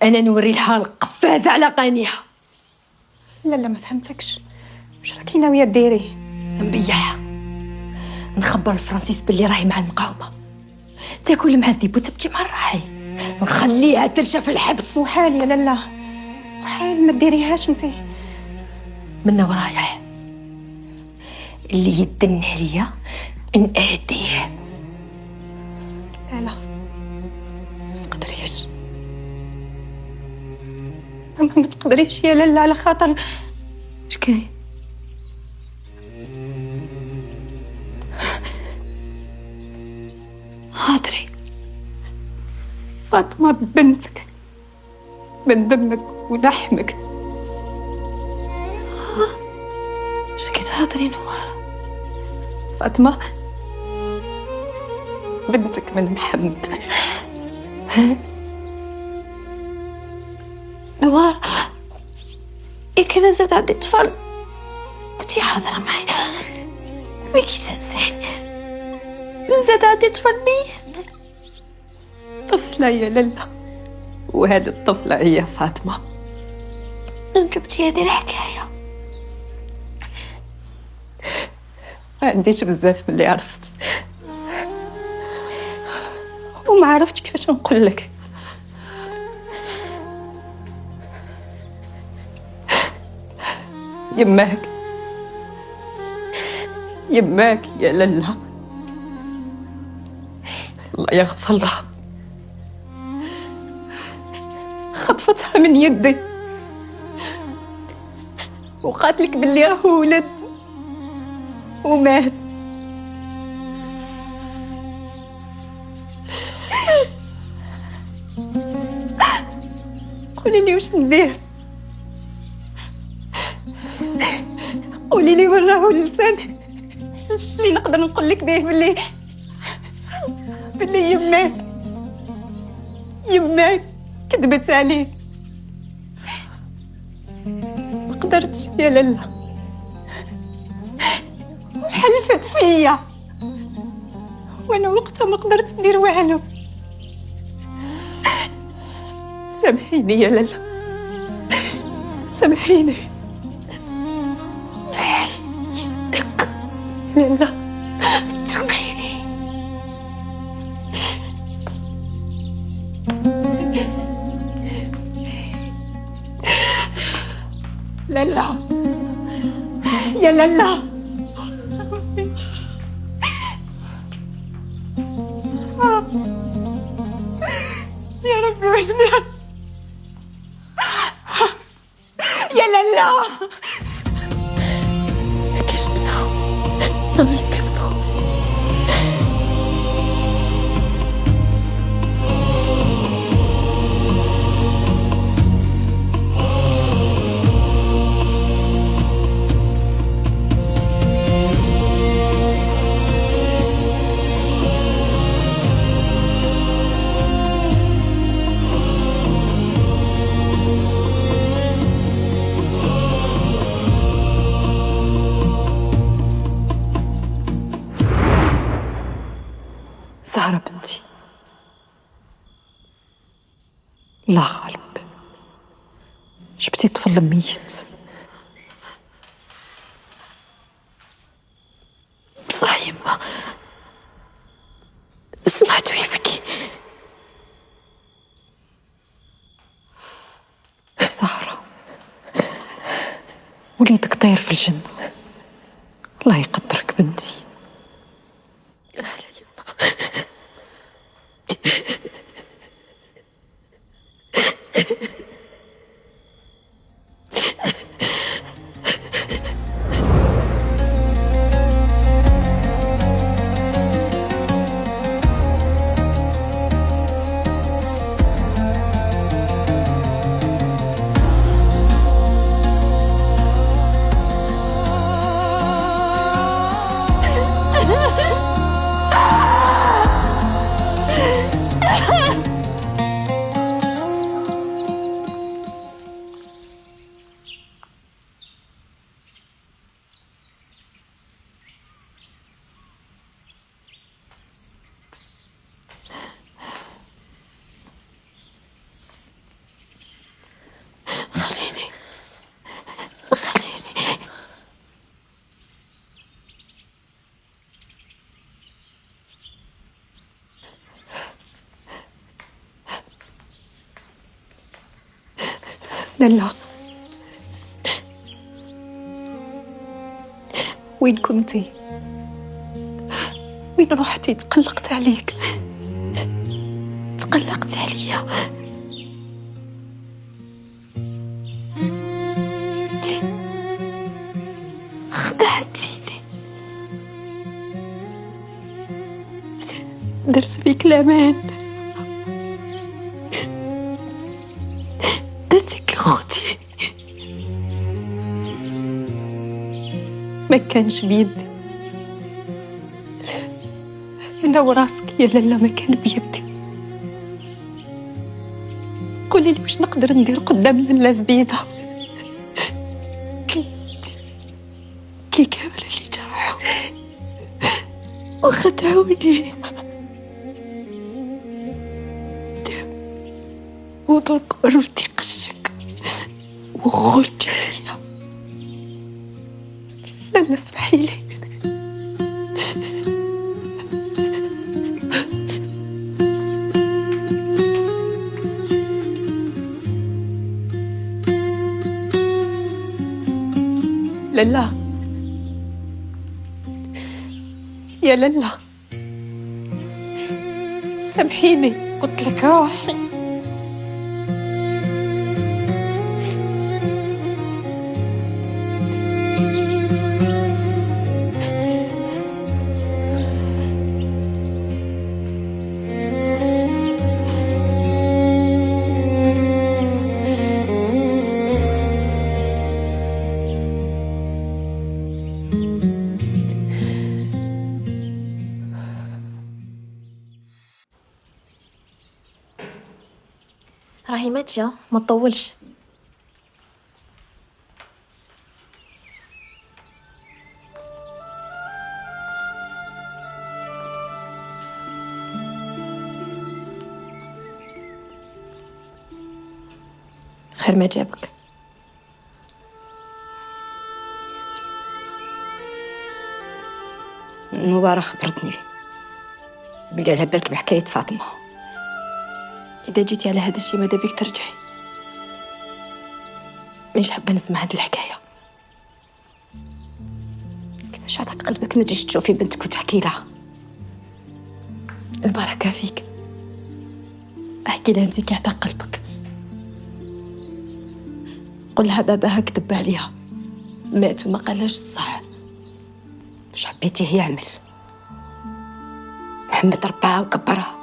انا نوري لها القفازه على قانيها. لالا ما فهمتكش، واش راكي ناويه ديري؟ نبيعها، نخبر الفرنسيس باللي راهي مع المقاومه، تاكل مع الذيب وتبكي مع الراحي، نخليها ترشى في الحبس. وحال يا لالا، وحال ما ديريهاش انتي. منا ورايح، اللي يدن عليا نأديه. لا ما تقدريش، ما تقدريش يا لالا، على خاطر اش كاين؟ خاطري فاطمة بنتك، من دمك ولحمك. اش كتهضري نوارة؟ فاطمة بنتك من محمد. نوارة، كان زاد عندي طفل كنتي حاضرة معي، مي كي تنساني زاد عندي طفل ميت. طفلة يا لالا، وهذه الطفلة هي فاطمة. جبتي هذه الحكاية؟ ما عنديش بزاف من اللي عرفت، وما عرفتش كيفاش نقول لك. يماك يا لالا، الله يغفر لها، خطفتها من يدي وقالت باللي راهو ولد ومات. قولي لي واش ندير، قولي لي وين راهو اللسان اللي نقدر نقول لك به باللي يماك كذبت عليه. ما قدرتش يا لالا، وحلفت فيا، وانا وقتها ما قدرت ندير والو. سامحيني يا لالا، سامحيني. جدك لالا، تقيني. لالا يا لالا، يا ربي واش بها يا لالا. ما كاش منهم، راهم يكذبوا. لا غالب، جبتي طفل ميت. بصح يما سمعتو يبكي. سارة، وليدك طاير في الجنة، الله يقدرك بنتي. لا، وين كنتي؟ وين رحتي؟ تقلقت عليك. تقلقت عليا. خدعتيني. درت فيك الأمان. درتك أختي. ما كانش بيدي، انا وراسك يا لالا ما كان بيدي. قولي لي واش نقدر ندير قدام لالا زبيده. كي كامل اللي جرحوا وخدعوني وطرق قربتي قشك وخرج فيا. لالا اسمحي لي. لالا يا لالا سامحيني. قلت لك روحي. راهي ماتجة، ما تطولش. خير ما جابك. نوارة خبرتني بلي على بالك بحكاية فاطمة. إذا جيتي على هذا الشيء ماذا بيك ترجعي. مش حابة نسمع هذه الحكاية. كيفاش عطاك قلبك ما تجيش تشوفي بنتك وتحكي لها؟ البركة فيك. احكي لها انت كي عطاك قلبك. قل لها باباها كذب عليها، مات وما قالهاش الصح. مش حبيتيه يعمل؟ محمد رباها وكبرها.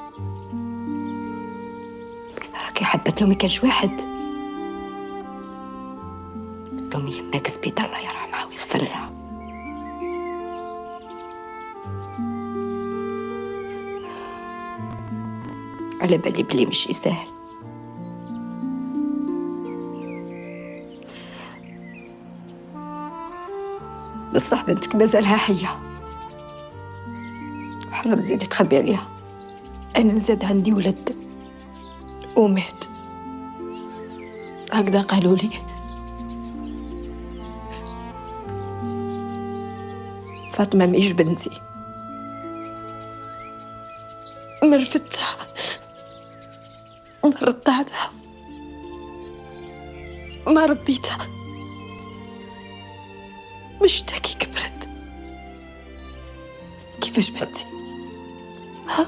راكي حبت لو ما كانش واحد. لو يماك زبيدة الله يرحمها ويغفر لها. على بالي بلي مش يسهل. بصح بنتك مازالها حية، حرام تزيدي تخبي عليها. أنا نزاد عندي ولد ومات هكذا قالوا لي. فاطمة مش بنتي، ما رفدتها، ما رضعتها، ما ربيتها، مش تاكي كبرت. كيفاش بنتي؟ ها؟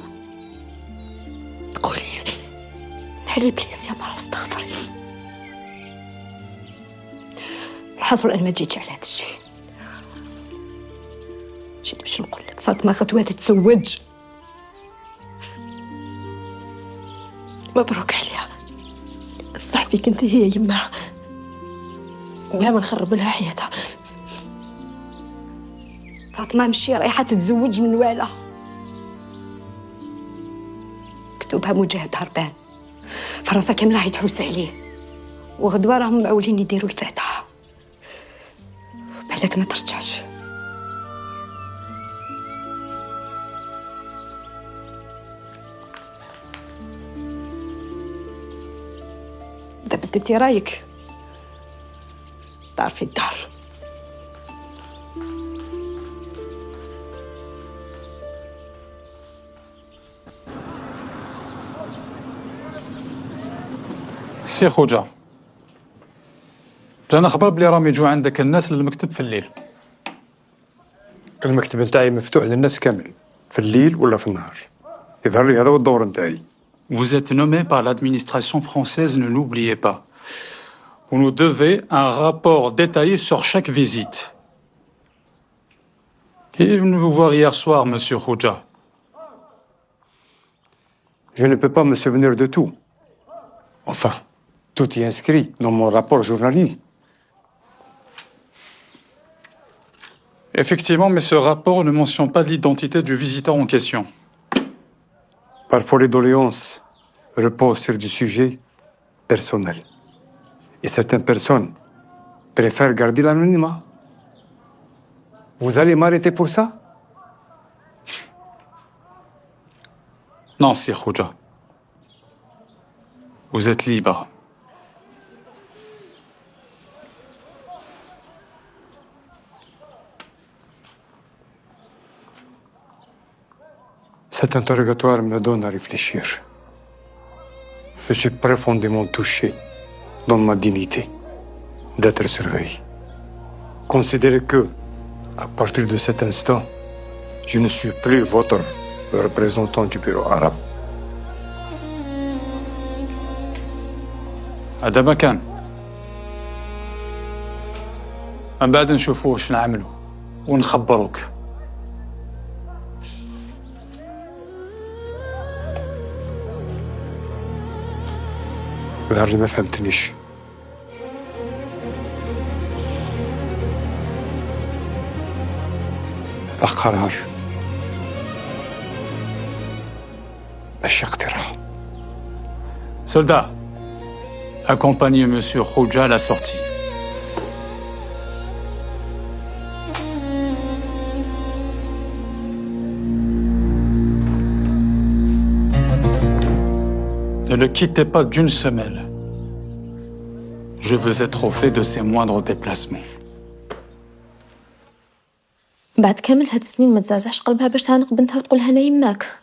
قولي لي. حلي بليز يا مرة استغفري. الحصر أنا ما جيتش على هذا الشيء، جيت باش نقول لك فاطمة خطوة تتزوج. مبروك عليها، صاحبي كنت هي يمها، بلا ما نخرب لها حياتها. فاطمة مشي رايحة تتزوج من والا، كتبها مجاهد هربان، فراسها كاملة راح يتحوس عليه، وغدوة راهم معولين يديروا الفاتحة. بالك ما ترجعش. إذا بدلتي رايك تعرفي الدار. سي خوجة، جانا خبر بلي راهم يجوا عندك الناس للمكتب في الليل. المكتب نتاعي مفتوح للناس كامل، في الليل ولا في النهار. يظهر لي هذا هو الدور نتاعي. Vous êtes nommé par l'administration française, ne l'oubliez pas. Vous nous devez un rapport détaillé sur chaque visite. Qui est venu vous voir hier soir, monsieur Khouja? Je ne peux pas me souvenir de tout. Enfin, tout est inscrit dans mon rapport journalier. Effectivement, mais ce rapport ne mentionne pas l'identité du visiteur en question. Parfois, les doléances reposent sur des sujets personnels. Et certaines personnes préfèrent garder l'anonymat. Vous allez m'arrêter pour ça? Non, Sir Khouja. Vous êtes libre. Cet interrogatoire me donne à réfléchir. Je suis profondément touché dans ma dignité d'être surveillé. Considérez que, à partir de cet instant, je ne suis plus votre représentant du bureau arabe. هذا ما كان. من بعد نشوفوا واش نعملوا ونخبروك. ظهر لي ما فهمتنيش. قرار ماشي اقتراح. Soldats, accompagnez monsieur Khouja à la sortie. Ne le quittez pas d'une semelle. Je veux être au fait de ses moindres déplacements. بعد كامل هاد السنين ما تزعزعش قلبها باش تهانق بنتها وتقولها انا يماك.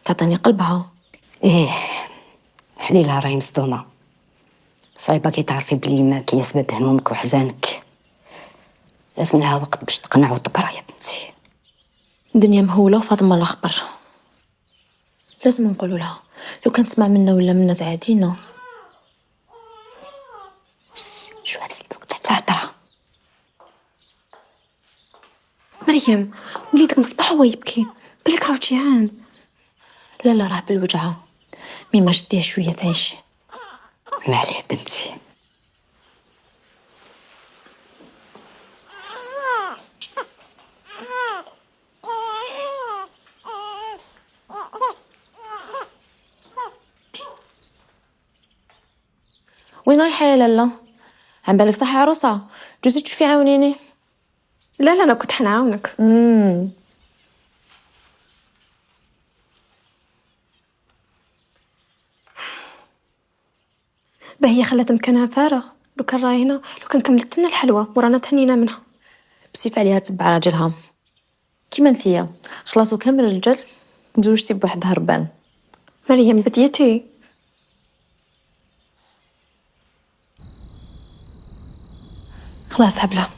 تعطيني قلبها. ايه حليلها راهي مصدومة، صايبة كي تعرفي بلي ماك هي سبب همومك وحزانك. لازم لها وقت باش تقنع وتبرى يا بنتي. الدنيا مهولة وفاطمة الأخبر. لازم نقولوا لها لو كانت تسمع منا ولا منا تعادينا. شو هاد الوقت لا ترى. مريم وليدك من الصباح هو يبكي، بالك راه جيعان. لا راه بالوجعة، ميما شديها شوية تعيش. ما عليه بنتي. وين رايحة يا لالا؟ عم بالك صح عروسة؟ جوزي تشوفي عاونيني. لا أنا كنت حنعاونك. هي خلات مكانها فارغ. لو كان راهي هنا، لو كان كملت لنا الحلوى ورانا تهنينا منها. بسيف عليها تبع راجلها كيما نتيا، خلاص وكامل الرجال تزوجتي بواحد هربان. مريم بديتي. خلاص هبلة،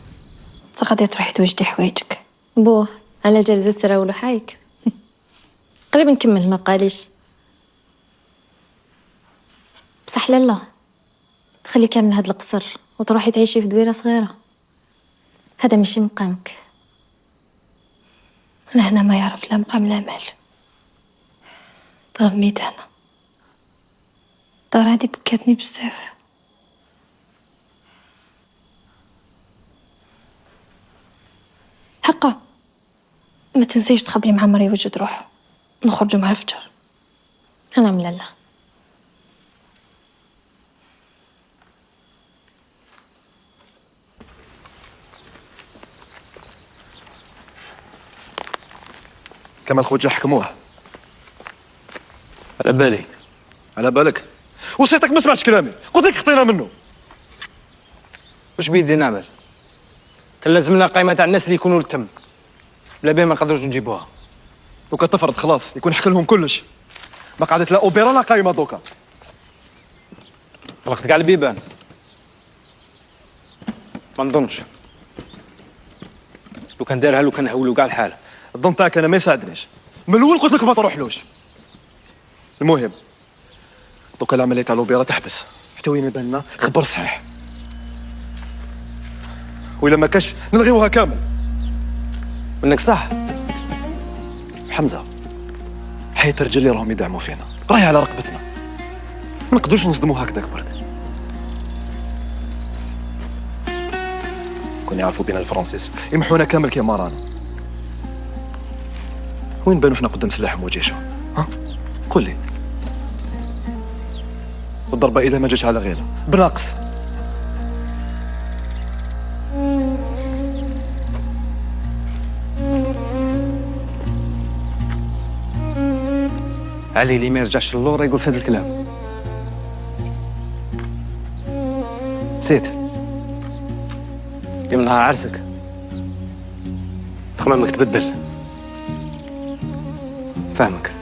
غادي تروحي توجدي حوايجك. بوه على جلسة تراولو حايك. قريب نكمل ما بقاليش. بصح لالا تخليكي من هاد القصر وتروحي تعيشي في دويرة صغيرة، هذا ماشي مقامك. انا هنا ما يعرف لا مقام لا مال. تغميت هنا، الدار هادي بكاتني بزاف. حقا ما تنسيش تخبري مع مري وجد روحه، نخرجوا مع الفجر. انا من لالا. كمال خوجة حكموه. على بالي. على بالك؟ وصيتك ما سمعتش كلامي، قلت لك خطينا منه. واش بيدي نعمل؟ كان لازم لنا قائمة تاع الناس اللي يكونوا التم، بلا بيه ما نقدروش نجيبوها. دوكا تفرض خلاص يكون حكى لهم كلش، ما قعدت لا اوبيرا لا قايمه دوكا. طلقتك على البيبان. ما نظنش. لو كان دارها، لو كان هولو كاع الحال. الظن تاعك انا ما يساعدنيش، من الاول قلت لك ما تروحلوش. المهم دوكا العمليه تاع الاوبيرا تحبس حتى وين يبان لنا خبر صحيح، وإلا ما كاش نلغيوها كامل. منك صح. حمزه حياة الرجال اللي راهم يدعموا فينا راهي على رقبتنا، ما نقدروش نصدموا هكذاك برك. كون يعرفوا بينا الفرنسيس يمحونا كامل كيما رانا. وين بانوا حنا قدام سلاحهم وجيشهم؟ ها؟ قول لي. والضربة إذا ما جاش على غيره بنقص. علي اللي ما يرجعش للور يقول في هذا الكلام. نسيت يوم نهار عرسك تخمامك تبدل. فاهمك.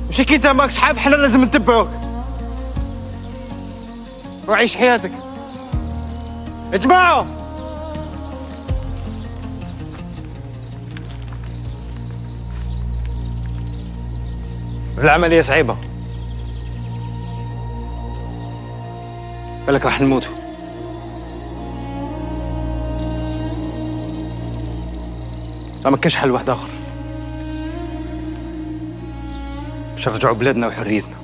مشي كي انت ماك شحال حنا لازم نتبعوك. روح عيش حياتك يا جماعة. العملية صعيبة، بالك راح نموتوا. ما كاش حل واحد آخر باش نرجعوا بلادنا وحريتنا.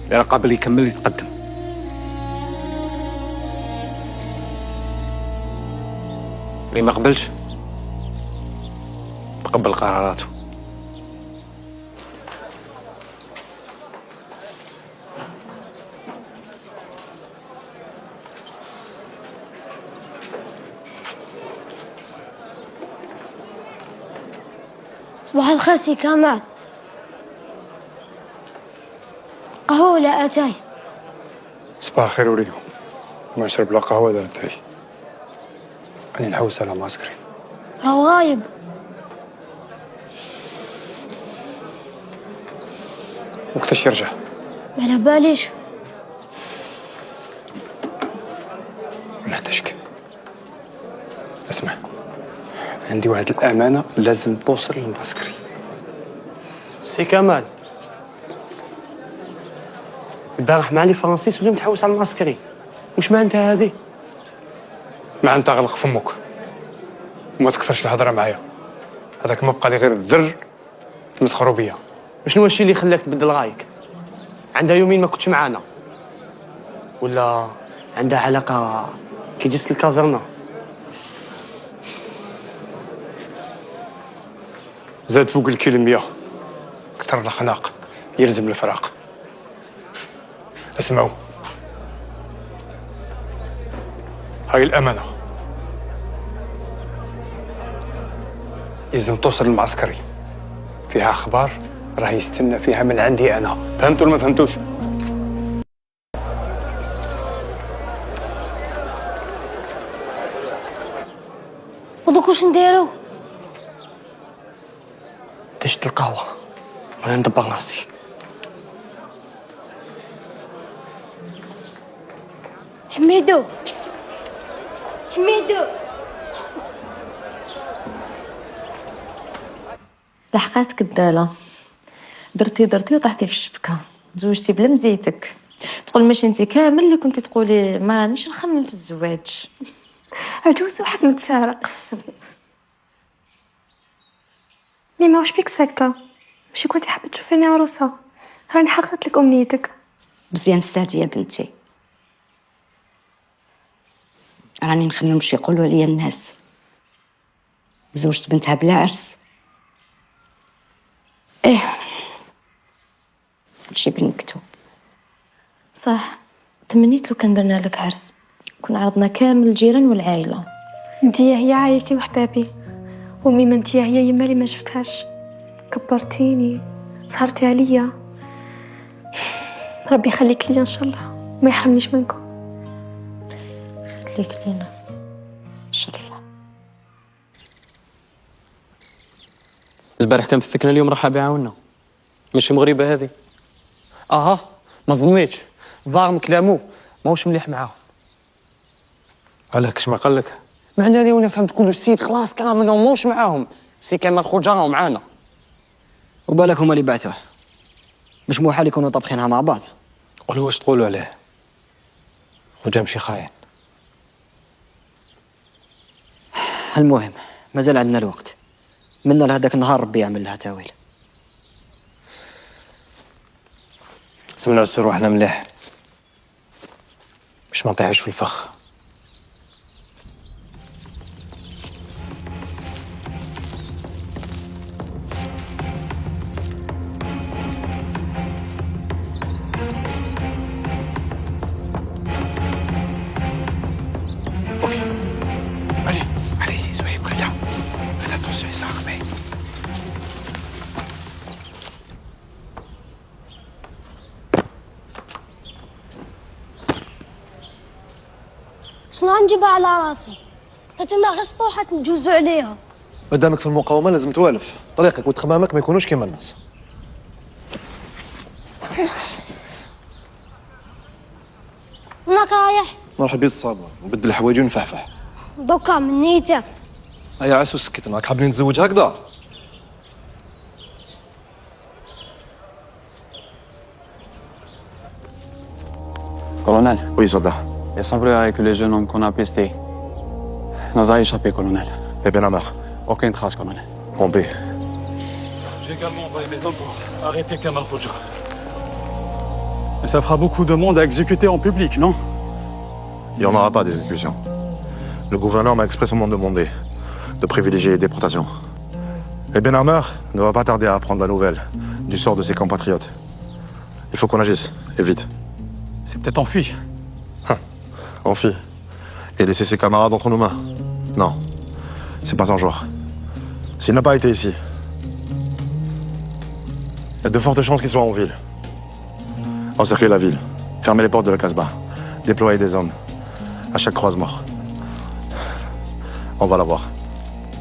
اللي قابل يكمل يتقدم، اللي ما قبلش تقبل قراراته. صباح الخير سي كمال. قهوة ولا أتاي؟ صباح الخير وليكم. ما نشرب لا قهوة ولا اتاي. راني نحوس على معسكري. راهو غايب. وقتاش يرجع؟ ما على باليش. محتاجك. اسمع، عندي واحد الأمانة لازم توصل للمعسكري. سي كمال، البارح معني فرنسيس واليوم تحوس على المعسكري، وش معناتها هذه؟ معناتها غلق فمك وما تكثرش الهضرة معايا. هذاك ما بقى لي غير الذر تمسخروا بيا. شنو الشيء اللي خلاك تبدل رايك؟ عندها يومين ما كنتش معانا، ولا عندها علاقة كي جيت الكازرنة؟ زاد فوق الكيلو 100. كثر الخناق يلزم الفراق. اسمعوا، هاي الأمانة لازم توصل للمعسكري، فيها أخبار راه يستنى فيها من عندي أنا. فهمتوا ولا ما فهمتوش؟ ودوك واش نديرو؟ تشد القهوة وانا ندبر راسي. حميدو حميدو لحقاتك الدالة. درتي وطحتي في الشبكة. تزوجتي بلا مزيتك. تقول ماشي انت كامل اللي كنتي تقولي ما رانيش نخمم في الزواج. عجوز وحد متسارق. ميما واش بيك ساكتة؟ ماشي كنتي حابة تشوفيني عروسة؟ راني حققت لك أمنيتك. مزيان ستاتي يا بنتي، راني نخمم واش يقولوا عليا الناس. زوجت بنتها بلا عرس. هادشي بالمكتوب. صح، تمنيت لو كان درنا لك عرس، كنا عرضنا كامل الجيران والعائلة. انتيا هي عائلتي وحبابي، وميما انتيا هي يما اللي ما شفتهاش. كبرتيني، سهرتي عليا. ربي يخليك ليا ان شاء الله، ما يحرمنيش منكم. خليك لينا ان شاء الله. البارح كان في الثكنة، اليوم راح بيعاوننا. ماشي مغربة هذه. ما ظنيتش ظاهر كلامو ماهوش مليح معاهم. علاه كش ما قال لك؟ معنى لي وانا فهمت كل السيد خلاص كامل ماهوش معاهم. سي كان الخرجة راهو معانا. وبالك هما اللي بعثوه، مش محال يكونوا طابخينها مع بعض. قولوا واش تقولوا عليه. خوجا مشي خاين. المهم مازال عندنا الوقت، منا لهداك النهار ربي يعمل لها تاويل. سمنا السر روحنا مليح باش ما نطيحوش في الفخ. Allez, soyez prêts là. Faites attention, ils sont armés. شنو نجيبها على راسي؟ قلت لنا غير سطوحة نجوزو عليها. قدامك في المقاومة لازم توالف طريقك وتخمامك ما يكونوش كيما الناس. منك رايح؟ نروح البيت الصابون نبدل حوايجي ونفحفح. دوكا من نيتك. هيا عسو سكت، راك حابين نتزوج هكذا؟ Colonel. Oui, soldat. Il semblerait que les jeunes hommes qu'on a pistés nous a échappé, colonel. Et Ben Amar? Aucune trace, colonel. Bombé. J'ai également envoyé mes hommes pour arrêter Kamal Khoja. Mais ça fera beaucoup de monde à exécuter en public, non? Il n'y en aura pas d'exécution. Le gouverneur m'a expressément demandé de privilégier les déportations. Et Ben Amar ne va pas tarder à apprendre la nouvelle du sort de ses compatriotes. Il faut qu'on agisse, et vite. C'est peut-être enfui. Enfui. Et laisser ses camarades entre nos mains. Non, c'est pas un joueur. S'il n'a pas été ici, il y a de fortes chances qu'il soit en ville. Encercler la ville, fermer les portes de la Casbah, déployer des hommes à chaque croise-mort. On va l'avoir.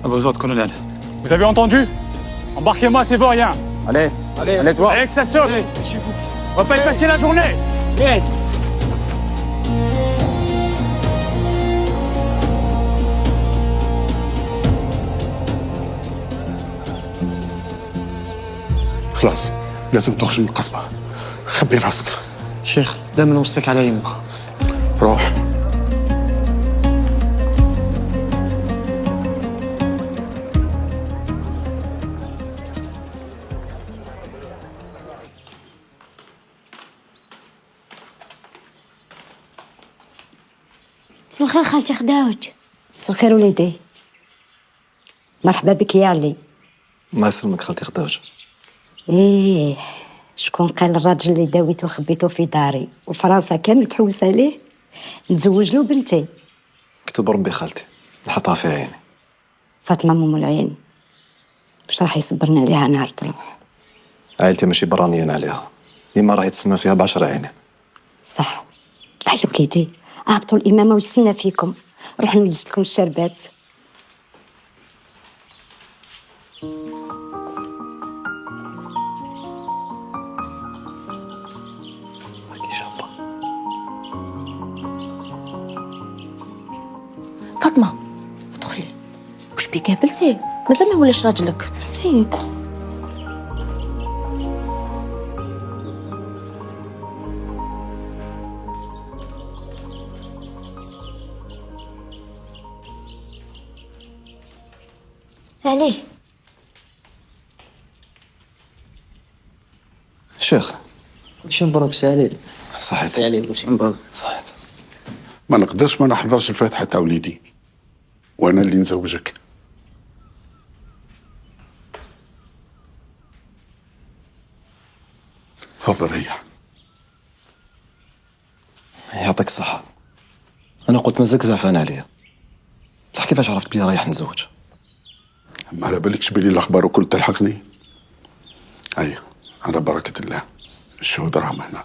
À vos ordres, colonel. Vous avez entendu? Embarquez-moi, c'est bon, rien. Allez, allez toi. Allez, que ça saute. On va pas y passer la journée. Allez. خلاص لازم تخرج من القصبة. خبي راسك. شيخ دائما نوصيك على يما. روح. مساء الخير خالتي خداوج. مساء الخير وليدي. مرحبا بك يا علي. الله يسلمك خالتي خداوجة. ايه شكون قال الراجل اللي داويته وخبيته في داري وفرنسا كامل تحوس عليه نتزوج له بنتي؟ كتب ربي خالتي نحطها في عيني. فاطمه ام العين واش راح يصبرنا عليها نهار تروح؟ عائلتي ماشي برانيين عليها، يما راهي تسنى فيها ب10 عينين. صح. يا وليدي هبطوا الامامه ويستنى فيكم، روح نوجد لكم الشربات. فاطمه ادخلي. واش بيك هبلتي؟ مازال ما ولاش راجلك؟ نسيت. عليه شيخ كلشي مبروك سالي. صحيت سالي كلشي مبروك. صحيت. ما نقدرش ما نحضرش الفاتحة تاع وليدي، وانا اللي نزوجك. تفضل ريح. يعطيك الصحة. أنا قلت مازالك زعفان عليا، بصح كيفاش عرفت بلي رايح نتزوج؟ ما على بالكش بلي الأخبار وكل تلحقني. أي على بركة الله، الشهود راهم هنا.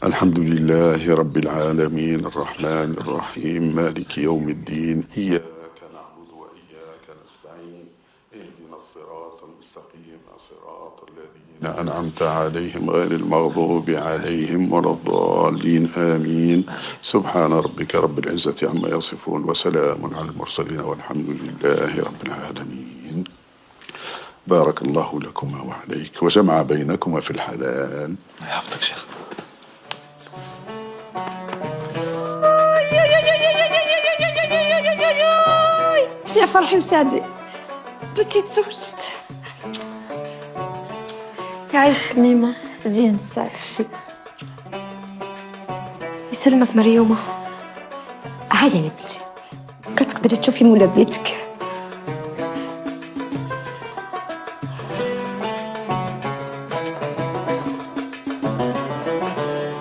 الحمد لله رب العالمين الرحمن الرحيم مالك يوم الدين إياك نعبد وإياك نستعين اهدنا الصراط المستقيم صراط الذين أنعمت عليهم غير المغضوب عليهم ولا الضالين آمين. سبحان ربك رب العزة عما يصفون وسلام على المرسلين والحمد لله رب العالمين. بارك الله لكما وعليك وجمع بينكما في الحلال. يحفظك شيخ. يا فرحي وسعدي بنتي تزوجت. يعيشك ميمة. زين السعد اختي. يسلمك مريومة. هيا يا بنتي كتقدري تشوفي مولا بيتك.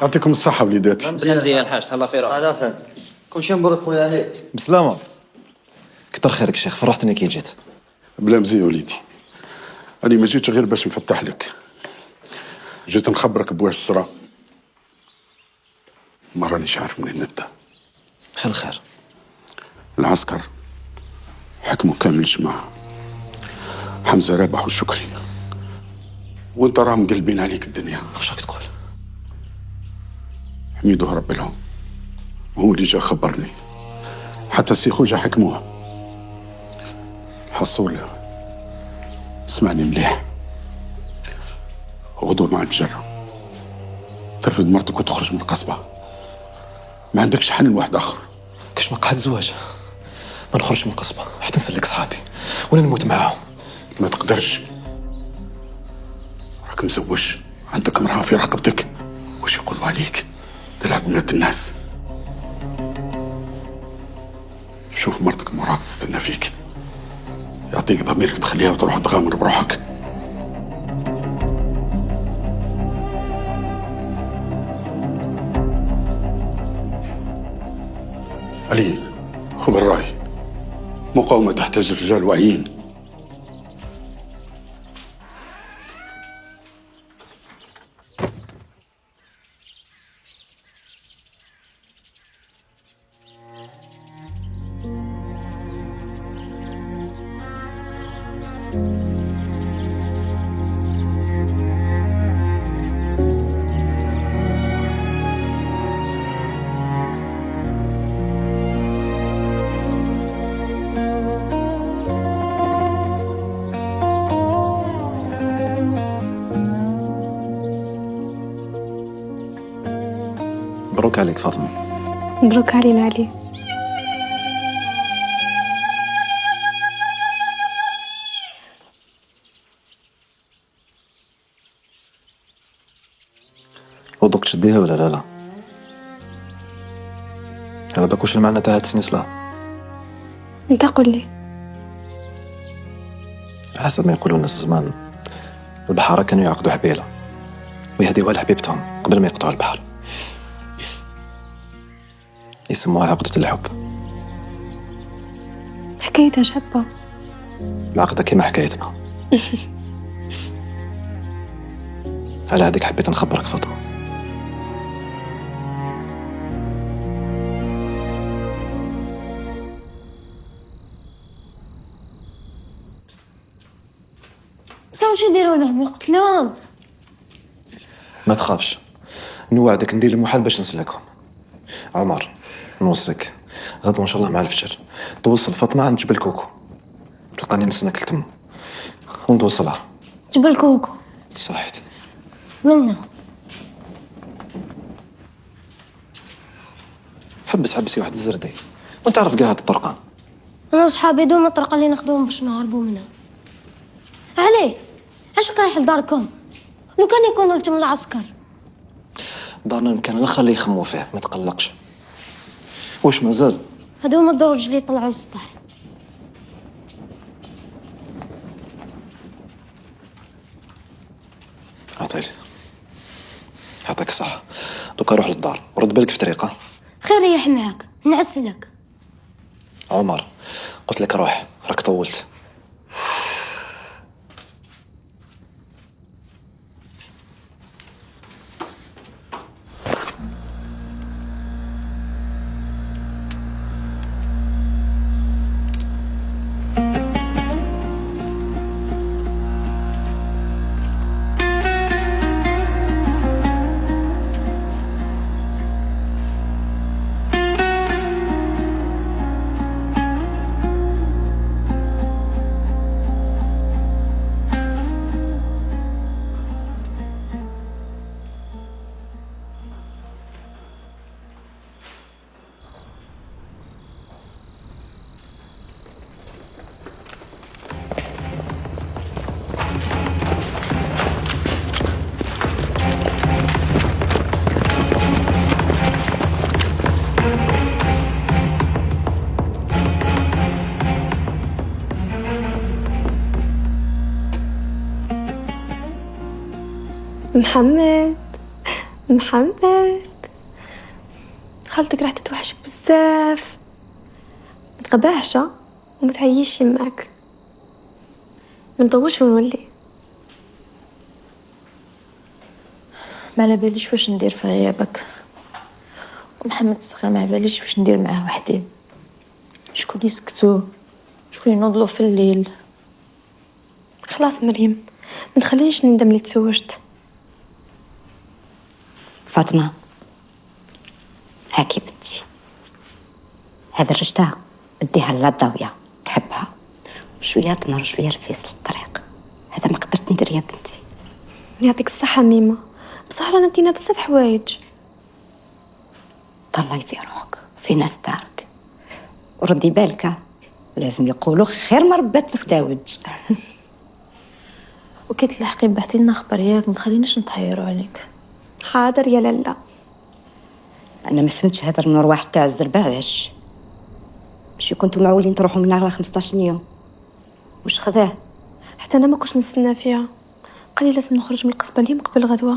يعطيكم الصحة وليداتي. مزيان الحاج تهلا في روحك. على خير. كلشي مبروك خويا عليك. بسلامة. كتر خيرك شيخ، فرحتني كي جيت. بلا مزية وليدي، أنا ما جيتش غير باش نفتح لك، جيت نخبرك بواش صرا. ما رانيش عارف منين نبدا. خير خير. العسكر حكموا كامل الجماعة، حمزة رابح والشكري، وانت راهم مقلبين عليك الدنيا. واش راك تقول؟ حميدو هرب لهم، هو اللي جا خبرني. حتى سي خوجة حكموها. حصول اسمعني مليح، غدوة مع الفجر ترفد مرتك وتخرج من القصبة. ما عندكش حل واحد آخر. كاش ما قعد زواج ما نخرجش من القصبة حتى نسلك صحابي ولا نموت معاهم. ما تقدرش، راك مزوج، عندك امرأة في رقبتك، واش يقولوا عليك؟ تلعب بنات الناس. شوف مرتك مرات تستنى فيك، يعطيك ضميرك تخليها وتروح تغامر بروحك. علي خذ الرأي، مقاومة تحتاج رجال واعيين. مبروك عليك فاطمة. مبروك علينا علي. وضوك تشديها ولا لا؟ على بالك واش المعنى تاع هاد السنسلة؟ انت قول لي. على حسب ما يقولوا الناس زمان البحارة كانوا يعقدوا حبيلة ويهديوها لحبيبتهم قبل ما يقطعوا البحر، يسموها عقدة الحب. حكايتها شابة. العقدة كيما حكايتنا. على هذيك حبيت نخبرك فاطمة. بس واش يديروا لهم؟ يقتلوهم. ما تخافش، نوعدك ندير المحال باش نسلكهم. عمر نوصيك غدوة ان شاء الله مع الفجر توصل فاطمة عند جبل كوكو، تلقاني نستناك لتما ونتوصلها. جبل كوكو صحيت منه. حبسي واحد الزردي وانت عارف كاع هاد الطرقان. انا وصحابي دوما الطرق اللي ناخذوهم باش نهربوا منها. علي علاش رايح لداركم؟ لو كان يكونوا لتم العسكر. دارنا المكان الاخر اللي يخموا فيه، ما تقلقش. واش مازال؟ هادو هما الدروج اللي يطلعوا للسطح. عطيلي يعطيك الصحة. دوكا روح للدار ورد بالك في طريقة. خير ريح معاك نعسلك. عمر قلت لك روح، راك طولت. محمد خالتك راح تتوحشك بزاف. ما تغباهش وما تعيش معك. ما نطولش ونولي. ما على باليش واش ندير في غيابك، ومحمد الصغير ما على باليش واش ندير معاه وحدي. شكون يسكتو، شكون ينوضلو في الليل. خلاص مريم، ما تخلينيش نندم اللي تزوجت. فاطمة هاكي بنتي، هذا الرجدة اديها للضاوية تحبها، وشوية تمر شوية رفيس للطريق. هذا ما قدرت ندير يا بنتي. يعطيك الصحة ميمة، بصح رانا دينا بزاف حوايج. طلعي في روحك، في ناس دارك، وردي بالك لازم يقولوا خير ما ربات الخداوج. وكي تلحقي بعثي لنا خبر ياك، ما تخليناش نتحيروا عليك. حاضر يا لالا. انا ما فهمتش هذا المروح تاع الزربه علاش ماشي كنتو معولين تروحوا من على 15 يوم. واش خذاه؟ حتى انا ما كنتش نستنى فيها، قال لي لازم نخرج من القصبه اليوم قبل غدوه.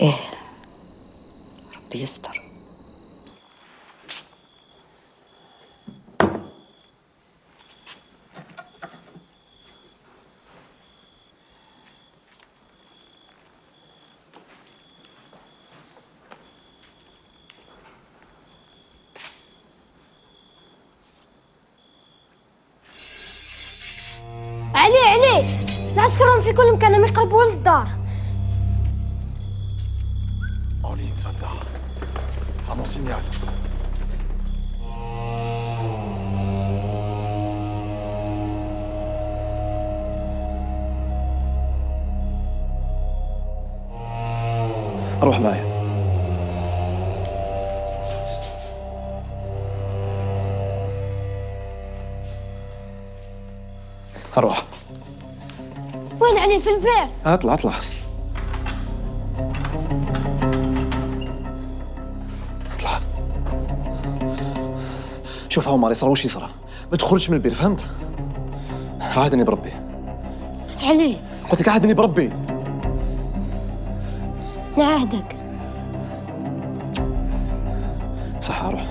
ايه ربي يستر. علي العسكر في كل مكان، ما يقربوا للدار. En ligne, soldat. À mon signal. روح معي. روح. وين علي؟ في البير. اطلع. شوف عمر يصرى وش يصرى، ما تخرجش من البيت، فهمت؟ عاهدني بربي. علي قلت لك عاهدني بربي. نعاهدك. صح اروح.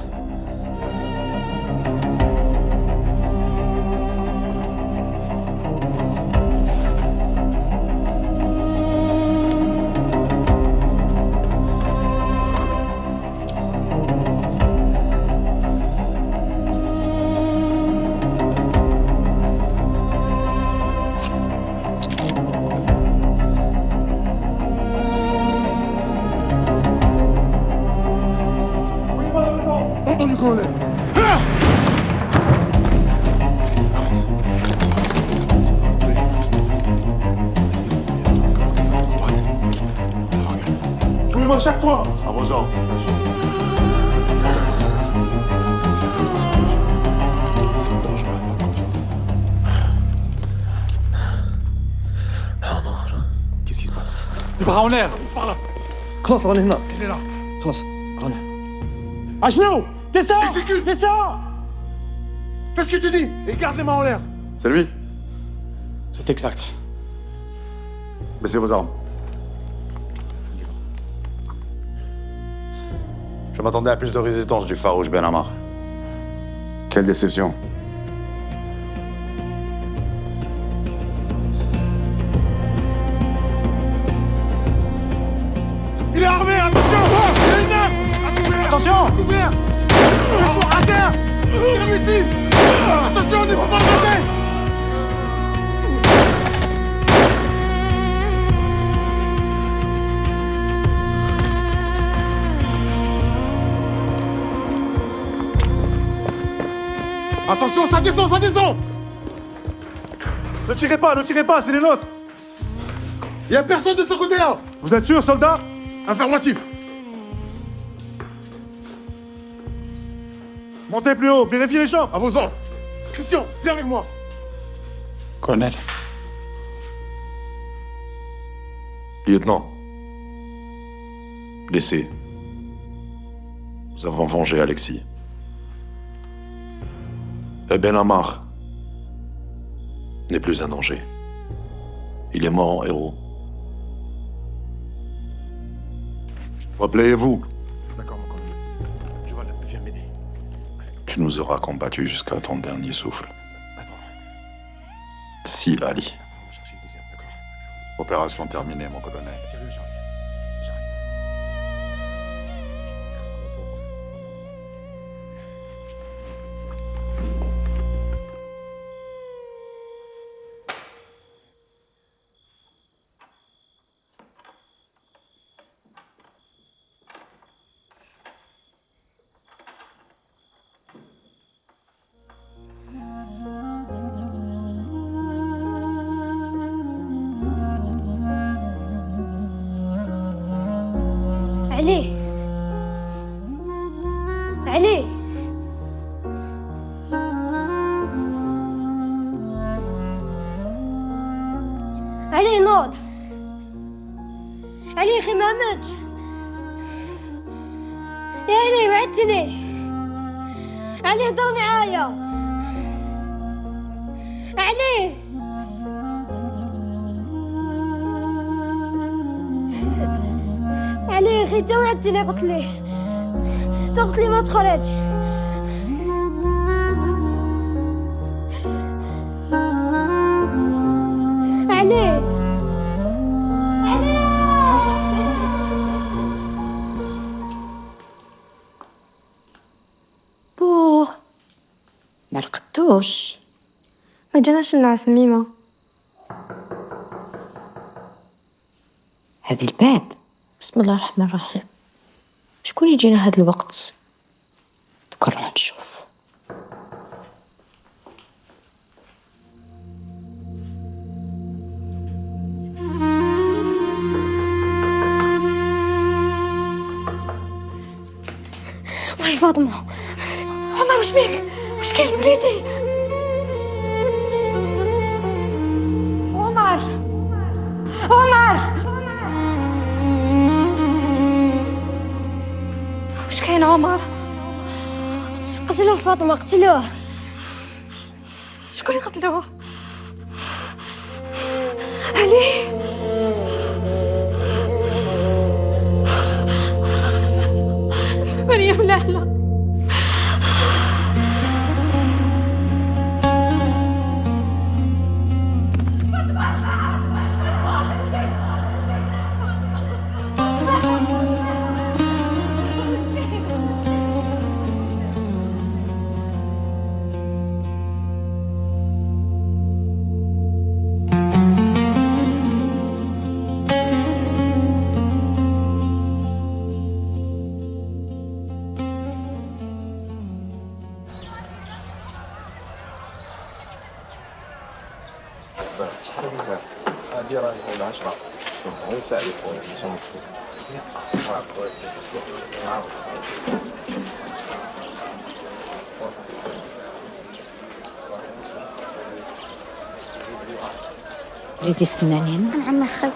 À chaque fois. À vos ordres. C'est dangereux, pas de confiance. Qu'est-ce qui se passe? Les bras en l'air. Par là. خلاص راني هنا. Il est là. خلاص راني. Ashnou, descends. Exécute. Descends. Fais ce que tu dis et garde les mains en l'air. C'est lui. C'est exact. Baissez vos armes. Je m'attendais à plus de résistance du farouche Ben Ammar. Quelle déception. Il est armé, attention. Il est une arme. Attention. Couvert. Restons à terre. Tire ici. Attention, ne faut pas le monter. Attention, ça descend, ça descend. Ne tirez pas, c'est les nôtres. Il n'y a personne de ce côté-là. Vous êtes sûr, soldat? Affirmatif. Montez plus haut, vérifiez les champs. À vos ordres. Christian, viens avec moi. Colonel. Lieutenant. Laissez. Nous avons vengé Alexis. Et Ben Ammar n'est plus un danger. Il est mort en héros. Rappelez-vous. D'accord, mon colonel. Duval, viens m'aider. Tu nous auras combattus jusqu'à ton dernier souffle. Si, Ali. On va chercher le deuxième, d'accord. Opération terminée, mon colonel. Tiens-le, j'arrive. علي علي علي نوض علي اخي ما مات يا علي وعدتني علي هضر معايا علي علي اخي انت وعدتني قلت لي ما تخرج علي بوه ما لقيتوش. ما جاناش النعاس ميمة. هذه الباب. بسم الله الرحمن الرحيم. شكون يجينا هذا الوقت؟ دوك نروح نشوف. وهي فاطمة عمر وش بيك؟ وش كاين وليدي؟ عمر وش كاين عمر؟ قتلوه فاطمة قتلوه شكون اللي قتلوه؟ علي. مريم لا. شحال هذه؟ هذه راه 10 ونساعدك ريدي استناني هنا. انا عم اخذ.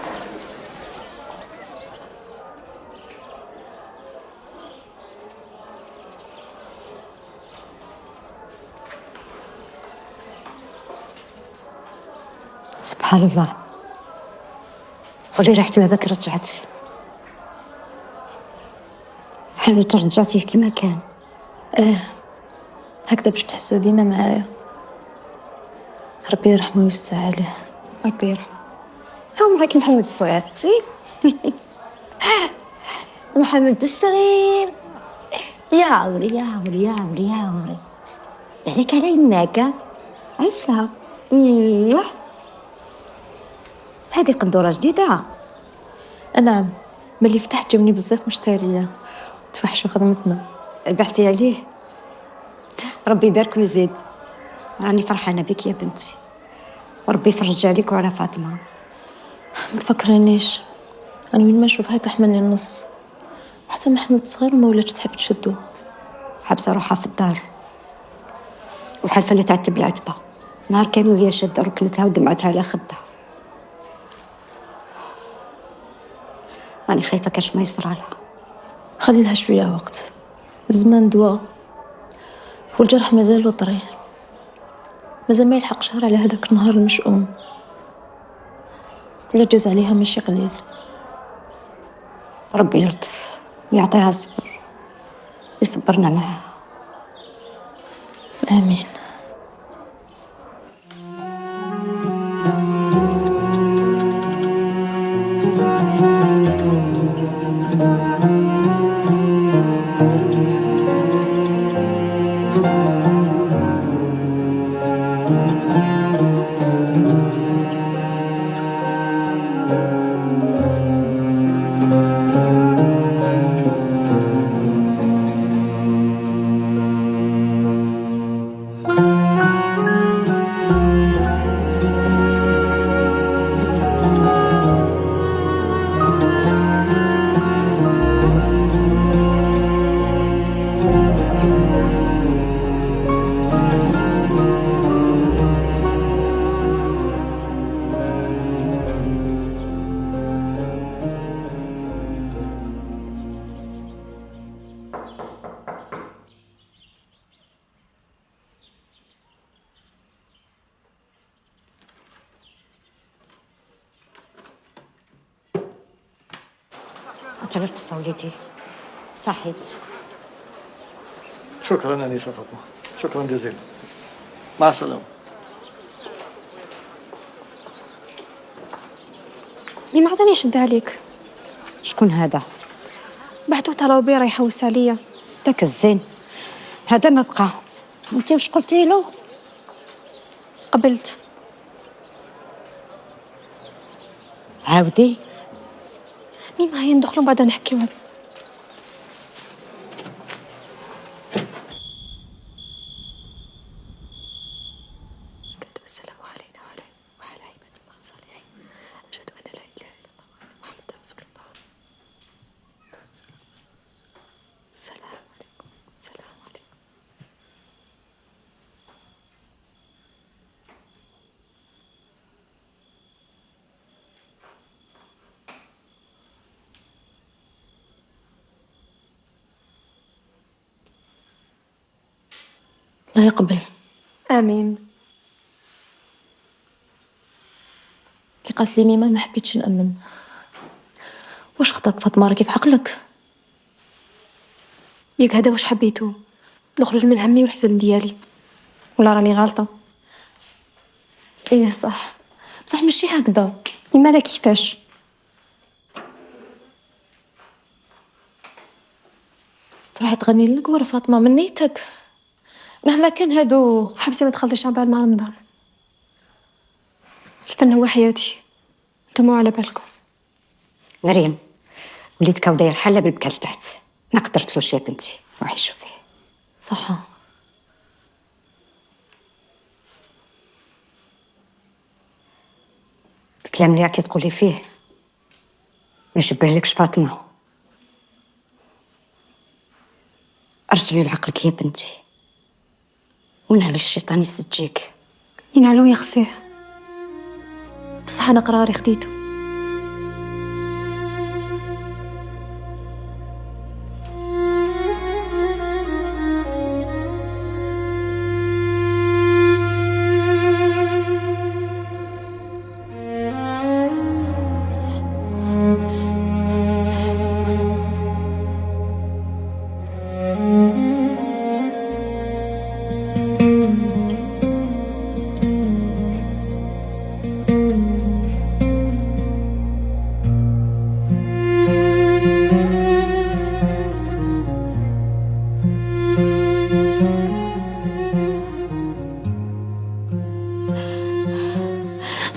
سبحان الله، قولي ريحة باباك رجعت، حاولي رجعتيه كما كان. هكذا باش نحسو ديما معايا. ربي يرحمه ويوسع عليه. ربي يرحمه. عمرك محمد الصغير. محمد الصغير يا عمري يا عمري يا عمري يا عمري، عليك على يماك عسى. هذه قندورة جديدة. نعم، ملي فتحت جاوني بزاف مشترية، توحشوا خدمتنا. ربحتي عليه، ربي يبارك ويزيد. راني فرحانة بك يا بنتي، وربي يفرج عليك وعلى فاطمة. ما تفكرنيش، انا وين ما نشوفها تحملني النص، حتى محمد صغير وما ولاتش تحب تشدو. حابسة روحها في الدار وحالفة اللي تعتب العتبة، نهار كامل وهي شادة ركنتها ودمعتها على خدها. راني خايفة كاش ما يصرى لها. خلي لها شوية وقت، الزمان دواء والجرح مازال طري، مازال ما يلحق شهر على هذاك النهار المشؤوم اللي جاز عليها ماشي قليل. ربي يلطف ويعطيها الصبر، يصبرنا معها. آمين. تلطف وليدي، صحيت. شكرا أنسة فاطمة، شكرا جزيلا. مع السلامة. ما عطانيش ند عليك. شكون هذا؟ بعثوه ترى بي راه يحوس عليا. داك الزين هذا ما بقى. انت واش قلتي له؟ قبلت. عاودي. ميم هيا ندخلوا بعدا نحكيو. السلام علينا وعلى عباد الله الصالحين، أشهد أن لا إله إلا الله محمد رسول الله. السلام عليكم. السلام عليكم. لا يقبل. آمين. ثقة سليمة ما حبيتش نأمن. واش خطاك فاطمة؟ راه كيف عقلك؟ ياك هذا واش حبيتو؟ نخرج من همي والحزن ديالي، ولا راني غلطة؟ ايه صح، بصح ماشي هكذا. إما لا كيفاش؟ تروحي تغني لك ورا فاطمة من نيتك، مهما كان هادو. حبسي ما تخلطيش عبال مع رمضان. الفن هو حياتي، نتوما على بالكم. مريم، وليد كاو داير حالة بالبكا لتحت، ما قدرتلوش يا بنتي، روحي شوفيه. صح. الكلام اللي راكي تقولي فيه ما يجبرلكش فاطمة. ارجعي لعقلك يا بنتي، ونعلي الشيطان يسجيك. ينعلو يخسيه، بصح انا قراري خديتو.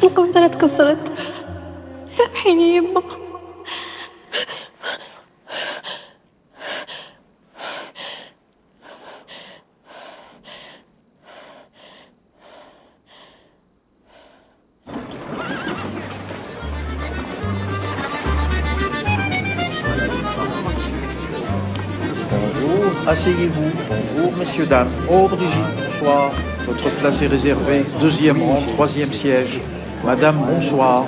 القمطرة تكسرت، سامحيني يما. Bonjour, asseyez-vous. Bonjour, messieurs, dames. Oh, Brigitte, bonsoir. Votre place est réservée. Deuxième rang, troisième siège. Madame, bonsoir.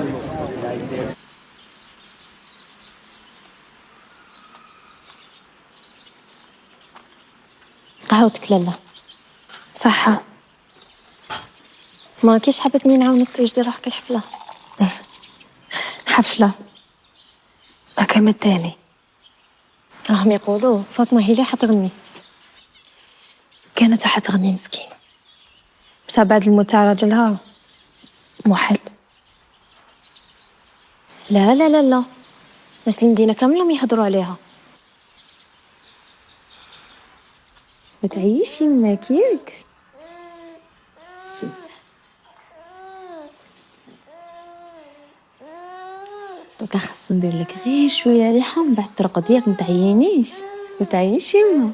قهوتك لالا. صحة. ما كيش حبتني نعاونك توجدي روحك الحفلة؟ حفلة هكا مداني. راهم يقولوا فاطمة هي اللي حتغني. كانت حتغني مسكينة، بس بعد الموت تاع راجلها محل. لا لا لا لا، ناس المدينة كاملهم يهضروا عليها. ما تعيش يماك ياك. دوكا خاص ندير لك غير شويه ريحه من بعد ترقد ياك. ما تعيش يما.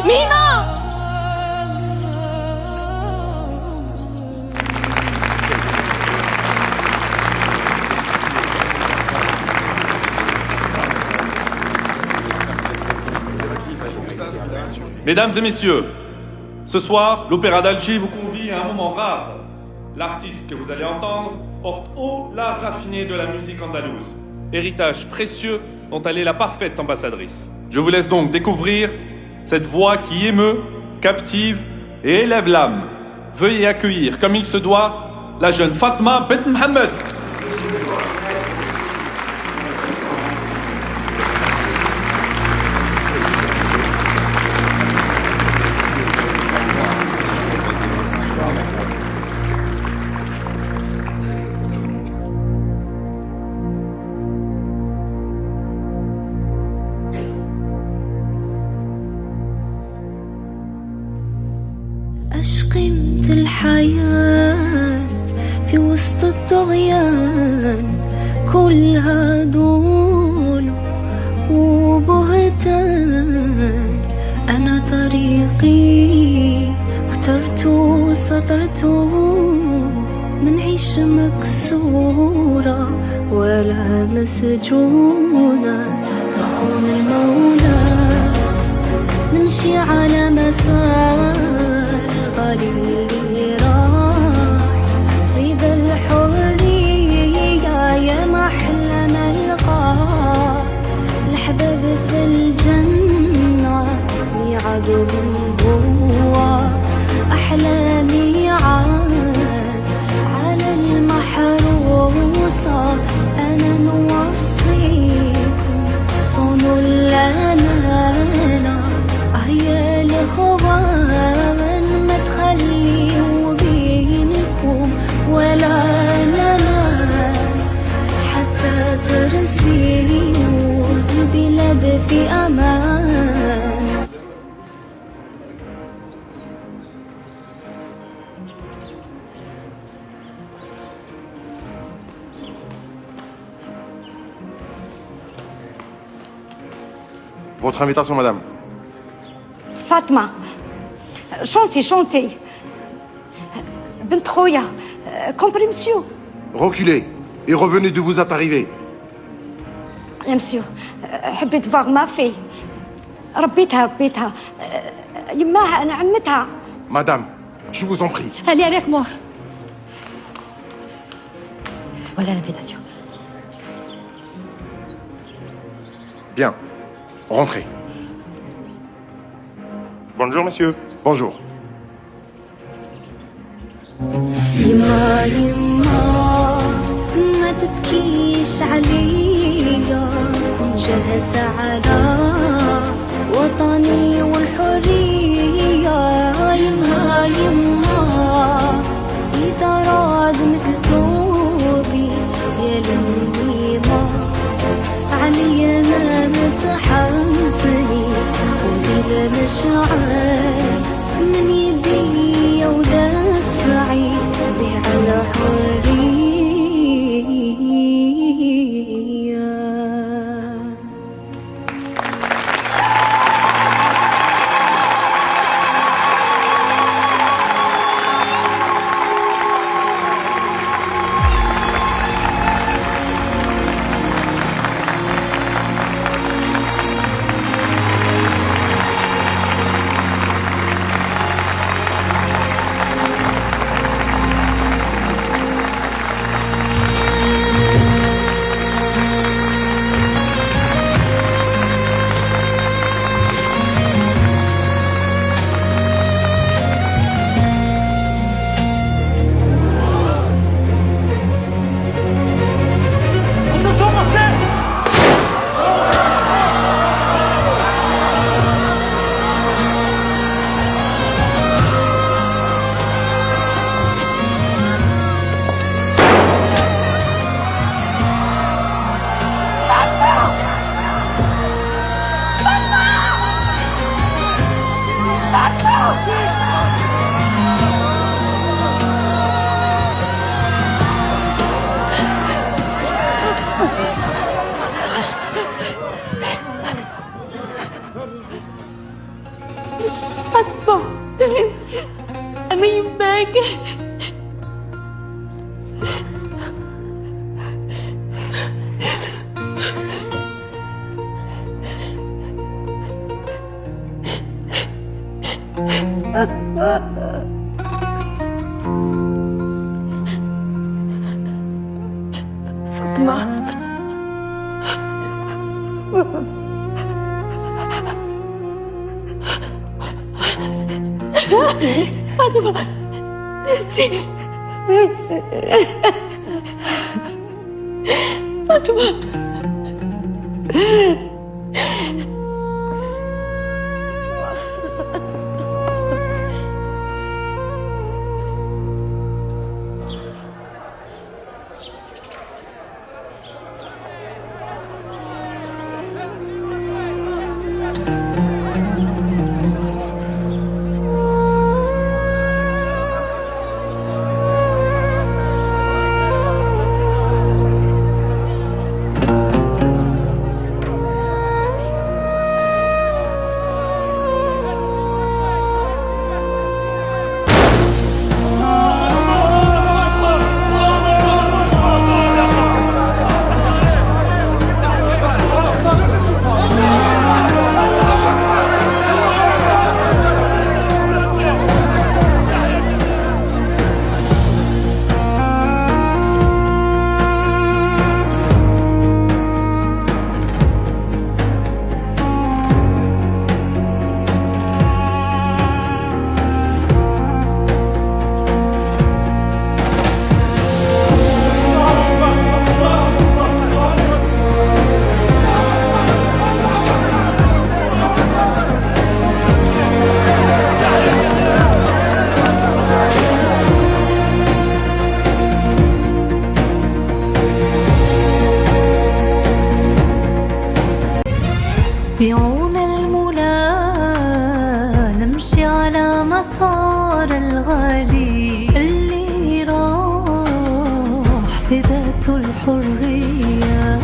مينا Mesdames et messieurs, ce soir, l'Opéra d'Alger vous convie à un moment rare. L'artiste que vous allez entendre porte haut l'art raffiné de la musique andalouse, héritage précieux dont elle est la parfaite ambassadrice. Je vous laisse donc découvrir cette voix qui émeut, captive et élève l'âme. Veuillez accueillir, comme il se doit, la jeune Fatma Bent Mohamed. أشقمت الحياة في وسط الطغيان، كلها دول وبهتان. أنا طريقي اخترت وسطرت، منعيش مكسورة ولا مسجونة نكون المولى نمشي على مسار غالي اللي راح في ذا الحرية يا محلى ملقاه الحباب في الجنة ميعادهم هو أحلى ميعاد على المحروسة أنا نوصيكم صونوا الأمانة يا الإخوان ما تخليوا بينكم ولا نمان حتى ترسيوا البلاد في أمان. Votre invitation, madame. فاطمة شونتي بنت خويا كومبري مسيو. Reculez et revenez d'où vous êtes arrivé. يا مسيو حبيت فاغ ما في ربيتها يماها أنا عمتها. Madame, je vous en prie. Allez avec moi. Voilà l'invitation. Bien. Rentrez. Bonjour, monsieur. Bonjour. يما ما تبكيش عليا كن جهدت على وطني والحرية يما إذا راد مكتوبي يا لميمة عليا ما تحزني خذي المشاعر من يدي ودفعي بي على حرية. أنا يماك فاطمة فاطمة فاطمة بعون المولى نمشي على مسار الغالي اللي راح في ذات الحرية.